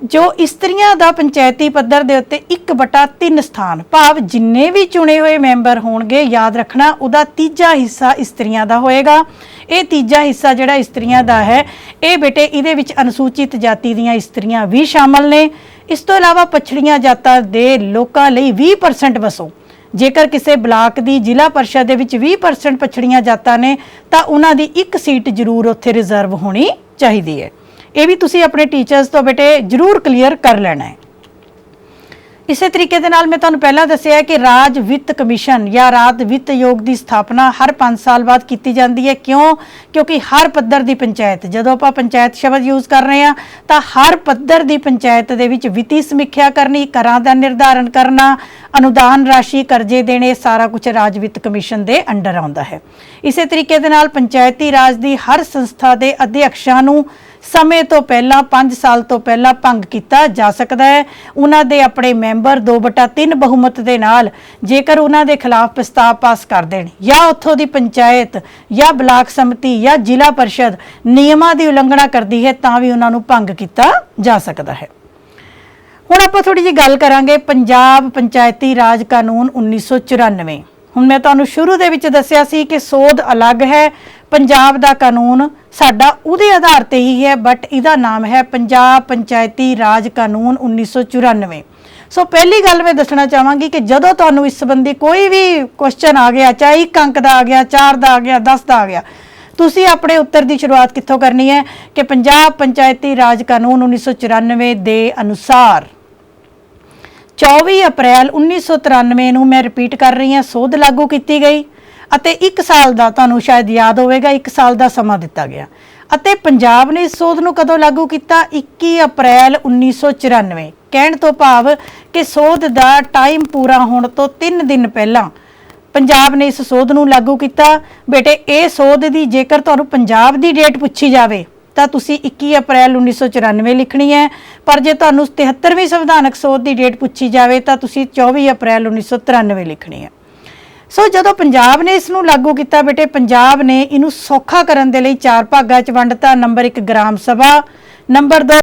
ਜੋ ਇਸਤਰੀਆਂ ਦਾ ਪੰਚਾਇਤੀ ਪੱਧਰ ਦੇ ਉੱਤੇ 1/3 ਸਥਾਨ, ਭਾਵ ਜਿੰਨੇ ਵੀ ਚੁਣੇ ਹੋਏ ਮੈਂਬਰ ਹੋਣਗੇ, ਯਾਦ ਰੱਖਣਾ ਉਹਦਾ ਤੀਜਾ ਹਿੱਸਾ ਇਸਤਰੀਆਂ ਦਾ ਹੋਏਗਾ। ਇਹ ਤੀਜਾ ਹਿੱਸਾ ਜਿਹੜਾ ਇਸਤਰੀਆਂ ਦਾ ਹੈ, ਇਹ ਬੇਟੇ ਇਹਦੇ ਵਿੱਚ ਅਨੁਸੂਚਿਤ ਜਾਤੀ ਦੀਆਂ ਇਸਤਰੀਆਂ ਵੀ ਸ਼ਾਮਲ ਨੇ। ਇਸ ਤੋਂ ਇਲਾਵਾ ਪਛੜੀਆਂ ਜਾਤਾਂ ਦੇ ਲੋਕਾਂ ਲਈ 20% ਵਸੋਂ। ਜੇਕਰ ਕਿਸੇ ਬਲਾਕ ਦੀ ਜ਼ਿਲ੍ਹਾ ਪਰਿਸ਼ਦ ਦੇ ਵਿੱਚ 20% ਪਛੜੀਆਂ ਜਾਤਾਂ ਨੇ ਤਾਂ ਉਹਨਾਂ ਦੀ ਇੱਕ ਸੀਟ ਜ਼ਰੂਰ ਉੱਥੇ ਰਿਜ਼ਰਵ ਹੋਣੀ ਚਾਹੀਦੀ ਹੈ। ਇਹ ਵੀ ਤੁਸੀਂ ਆਪਣੇ ਟੀਚਰਸ ਤੋਂ ਬੇਟੇ ਜ਼ਰੂਰ ਕਲੀਅਰ ਕਰ ਲੈਣਾ ਹੈ। ਇਸੇ ਤਰੀਕੇ ਦੇ ਨਾਲ ਮੈਂ ਤੁਹਾਨੂੰ ਪਹਿਲਾਂ ਦੱਸਿਆ ਕਿ ਰਾਜ ਵਿੱਤ ਕਮਿਸ਼ਨ ਜਾਂ ਰਾਜ ਵਿੱਤ ਆਯੋਗ ਦੀ ਸਥਾਪਨਾ ਹਰ 5 ਸਾਲ ਬਾਅਦ ਕੀਤੀ ਜਾਂਦੀ ਹੈ। ਕਿਉਂ? ਕਿਉਂਕਿ ਹਰ ਪੱਧਰ ਦੀ ਪੰਚਾਇਤ, ਜਦੋਂ ਆਪਾਂ ਪੰਚਾਇਤ ਸ਼ਬਦ ਯੂਜ਼ ਕਰ ਰਹੇ ਹਾਂ ਤਾਂ ਹਰ ਪੱਧਰ ਦੀ ਪੰਚਾਇਤ ਦੇ ਵਿੱਚ ਵਿੱਤੀ ਸਮੀਖਿਆ ਕਰਨੀ, ਕਰਾਂ ਦਾ ਨਿਰਧਾਰਨ ਕਰਨਾ, ਅਨੁਦਾਨ ਰਾਸ਼ੀ, ਕਰਜ਼ੇ ਦੇਣੇ, ਸਾਰਾ ਕੁਝ ਰਾਜ ਵਿੱਤ ਕਮਿਸ਼ਨ ਦੇ ਅੰਡਰ ਆਉਂਦਾ ਹੈ। ਇਸੇ ਤਰੀਕੇ ਦੇ ਨਾਲ ਪੰਚਾਇਤੀ ਰਾਜ ਦੀ ਹਰ ਸੰਸਥਾ ਦੇ ਅਧਿਕਸ਼ਾਂ ਨੂੰ ਸਮੇਂ ਤੋਂ ਪਹਿਲਾਂ 5 ਸਾਲ ਤੋਂ ਪਹਿਲਾਂ ਭੰਗ ਕੀਤਾ ਜਾ ਸਕਦਾ ਹੈ। ਉਹਨਾਂ ਦੇ ਆਪਣੇ ਮੈਂਬਰ 2/3 ਬਹੁਮਤ ਦੇ ਨਾਲ ਜੇਕਰ ਉਹਨਾਂ ਦੇ ਖਿਲਾਫ ਪ੍ਰਸਤਾਵ ਪਾਸ ਕਰ ਦੇਣ ਜਾਂ ਉੱਥੋਂ ਦੀ ਪੰਚਾਇਤ ਜਾਂ ਬਲਾਕ ਸਮਿਤੀ ਜਾਂ ਜ਼ਿਲ੍ਹਾ ਪਰਿਸ਼ਦ ਨਿਯਮਾਂ ਦੀ ਉਲੰਘਣਾ ਕਰਦੀ ਹੈ ਤਾਂ ਵੀ ਉਹਨਾਂ ਨੂੰ ਭੰਗ ਕੀਤਾ ਜਾ ਸਕਦਾ ਹੈ। ਹੁਣ ਆਪਾਂ ਥੋੜੀ ਜਿਹੀ ਗੱਲ ਕਰਾਂਗੇ ਪੰਜਾਬ ਪੰਚਾਇਤੀ ਰਾਜ ਕਾਨੂੰਨ 1994। ਹੁਣ ਮੈਂ ਤੁਹਾਨੂੰ ਸ਼ੁਰੂ ਦੇ ਵਿੱਚ ਦੱਸਿਆ ਸੀ ਕਿ ਸੋਧ ਅਲੱਗ ਹੈ। ਪੰਜਾਬ ਦਾ ਕਾਨੂੰਨ ਸਾਡਾ ਉਹਦੇ ਆਧਾਰ ਤੇ ਹੀ ਹੈ, ਬਟ ਇਹਦਾ ਨਾਮ ਹੈ ਪੰਜਾਬ ਪੰਚਾਇਤੀ ਰਾਜ ਕਾਨੂੰਨ 1994। ਸੋ ਪਹਿਲੀ ਗੱਲ ਮੈਂ ਦੱਸਣਾ ਚਾਹਾਂਗੀ ਕਿ ਜਦੋਂ ਤੁਹਾਨੂੰ ਇਸ ਸੰਬੰਧੀ ਕੋਈ ਵੀ ਕੁਐਸਚਨ ਆ ਗਿਆ, ਚਾਹੇ 1 ਅੰਕ ਦਾ ਆ ਗਿਆ, 4 ਦਾ ਆ ਗਿਆ, 10 ਦਾ ਆ ਗਿਆ, ਤੁਸੀਂ ਆਪਣੇ ਉੱਤਰ ਦੀ ਸ਼ੁਰੂਆਤ ਕਿੱਥੋਂ ਕਰਨੀ ਹੈ ਕਿ ਪੰਜਾਬ ਪੰਚਾਇਤੀ ਰਾਜ ਕਾਨੂੰਨ 1994 ਦੇ ਅਨੁਸਾਰ 24 ਅਪ੍ਰੈਲ 1993 ਨੂੰ, ਮੈਂ ਰਿਪੀਟ ਕਰ ਰਹੀ ਹਾਂ, ਸੋਧ ਲਾਗੂ ਕੀਤੀ ਗਈ ਅਤੇ 1 ਸਾਲ ਦਾ, ਤੁਹਾਨੂੰ ਸ਼ਾਇਦ ਯਾਦ ਹੋਵੇਗਾ, 1 ਸਾਲ ਦਾ ਸਮਾਂ ਦਿੱਤਾ ਗਿਆ ਅਤੇ ਪੰਜਾਬ ਨੇ ਇਸ ਸੋਧ ਨੂੰ ਕਦੋਂ ਲਾਗੂ ਕੀਤਾ? 21 ਅਪ੍ਰੈਲ 1994। ਕਹਿਣ ਤੋਂ ਭਾਵ ਕਿ ਸੋਧ ਦਾ ਟਾਈਮ ਪੂਰਾ ਹੋਣ ਤੋਂ 3 ਦਿਨ ਪਹਿਲਾਂ ਪੰਜਾਬ ਨੇ ਇਸ ਸੋਧ ਨੂੰ ਲਾਗੂ ਕੀਤਾ। ਬੇਟੇ ਇਹ ਸੋਧ ਦੀ ਜੇਕਰ ਤੁਹਾਨੂੰ ਪੰਜਾਬ ਦੀ ਡੇਟ ਪੁੱਛੀ ਜਾਵੇ ਤਾਂ ਤੁਸੀਂ 21 ਅਪ੍ਰੈਲ 1994 ਲਿਖਣੀ ਹੈ, ਪਰ ਜੇ ਤੁਹਾਨੂੰ 73ਵੀਂ ਸੰਵਿਧਾਨਕ ਸੋਧ ਦੀ ਡੇਟ ਪੁੱਛੀ ਜਾਵੇ ਤਾਂ ਤੁਸੀਂ 24 ਅਪ੍ਰੈਲ 1993 ਲਿਖਣੀ ਹੈ। ਸੋ ਜਦੋਂ ਪੰਜਾਬ ਨੇ ਇਸ ਨੂੰ ਲਾਗੂ ਕੀਤਾ ਬੇਟੇ, ਪੰਜਾਬ ਨੇ ਇਹਨੂੰ ਸੌਖਾ ਕਰਨ ਦੇ ਲਈ 4 ਭਾਗਾਂ 'ਚ ਵੰਡਤਾ। ਨੰਬਰ 1 ਗ੍ਰਾਮ ਸਭਾ, ਨੰਬਰ 2